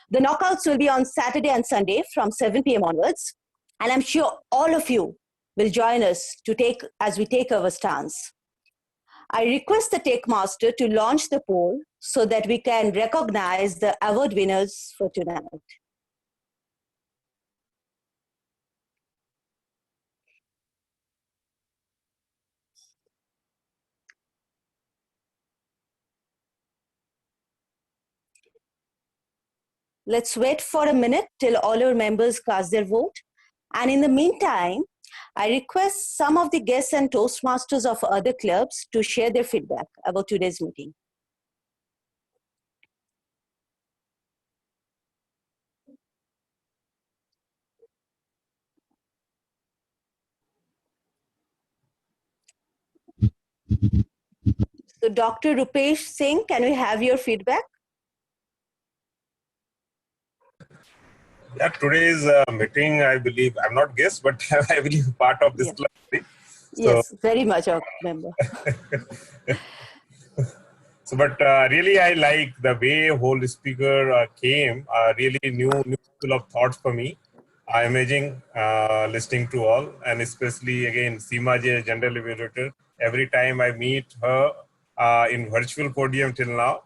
B: The knockouts will be on Saturday and Sunday from 7 p.m. onwards, and I'm sure all of you will join us as we take our stance. I request the Take Master to launch the poll so that we can recognize the award winners for tonight. Let's wait for a minute till all our members cast their vote. And in the meantime, I request some of the guests and Toastmasters of other clubs to share their feedback about today's meeting. So Dr. Rupesh Singh, can we have your feedback?
E: Yeah, today's meeting, I believe, I'm not guest, but I believe part of this club. So,
B: yes, very much a member.
E: So, but really, I like the way whole speaker came. Really new school of thoughts for me. Amazing listening to all, and especially again Seema Ji, general evaluator. Every time I meet her in virtual podium till now,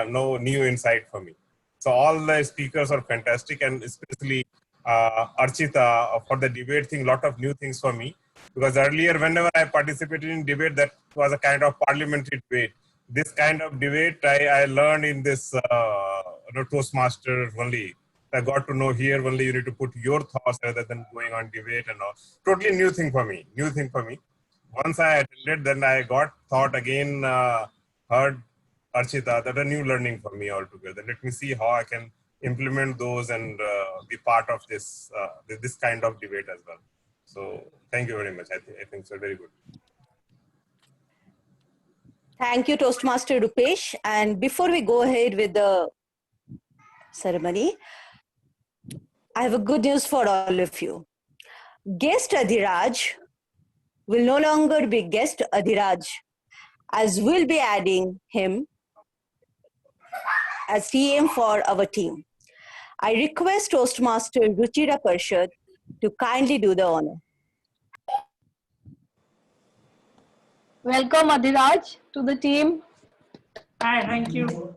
E: no new insight for me. So all the speakers are fantastic, and especially Archita for the debate thing. Lot of new things for me, because earlier whenever I participated in debate, that was a kind of parliamentary debate. This kind of debate I learned in this Toastmaster only. I got to know here only you need to put your thoughts rather than going on debate and all. Totally new thing for me. New thing for me. Once I attended, then I got thought again, heard Archita, that a new learning for me altogether. Let me see how I can implement those and be part of this this kind of debate as well. So thank you very much. I think it's very good.
B: Thank you, Toastmaster Rupesh. And before we go ahead with the ceremony, I have a good news for all of you. Guest Adhiraj will no longer be Guest Adhiraj, as we'll be adding him as TM for our team. I request Toastmaster Ruchira Parshad to kindly do the honor.
G: Welcome, Adhiraj, to the team.
F: Hi, thank you.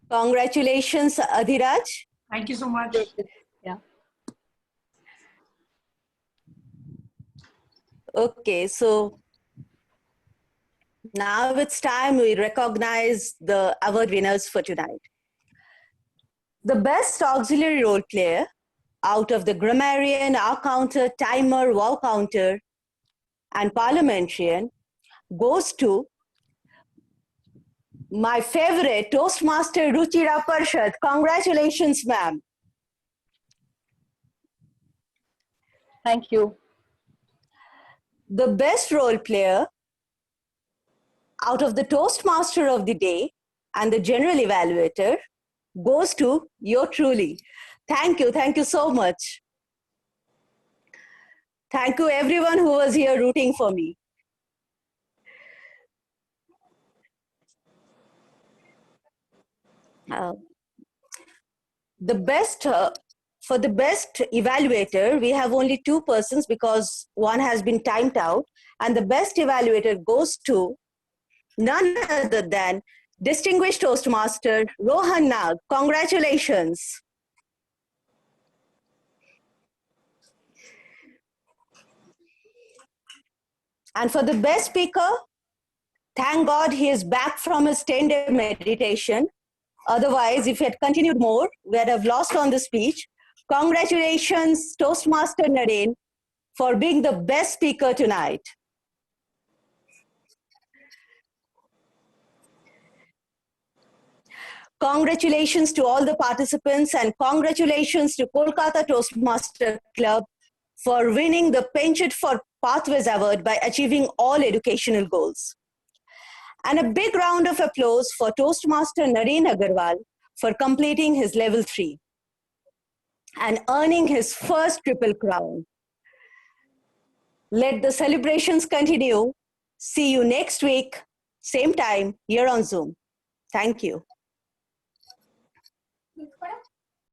B: Congratulations, Adhiraj.
F: Thank you so much.
B: Yeah. Okay, so Now it's time we recognize the award winners for tonight. The best auxiliary role player out of the grammarian, hour counter, timer, wow counter, and parliamentarian goes to my favorite Toastmaster Ruchira Parshad. Congratulations, ma'am.
G: Thank you.
B: The best role player out of the Toastmaster of the day and the general evaluator goes to yours truly. Thank you so much. Thank you everyone who was here rooting for me. For the best evaluator, we have only 2 persons because one has been timed out, and the best evaluator goes to none other than distinguished Toastmaster Rohan Nag. Congratulations. And for the best speaker, thank God he is back from his 10-day meditation. Otherwise, if he had continued more, we would have lost on the speech. Congratulations, Toastmaster Naren, for being the best speaker tonight. Congratulations to all the participants and congratulations to Kolkata Toastmaster Club for winning the Penchant for Pathways Award by achieving all educational goals. And a big round of applause for Toastmaster Naren Agarwal for completing his level 3 and earning his first Triple Crown. Let the celebrations continue. See you next week, same time, here on Zoom. Thank you.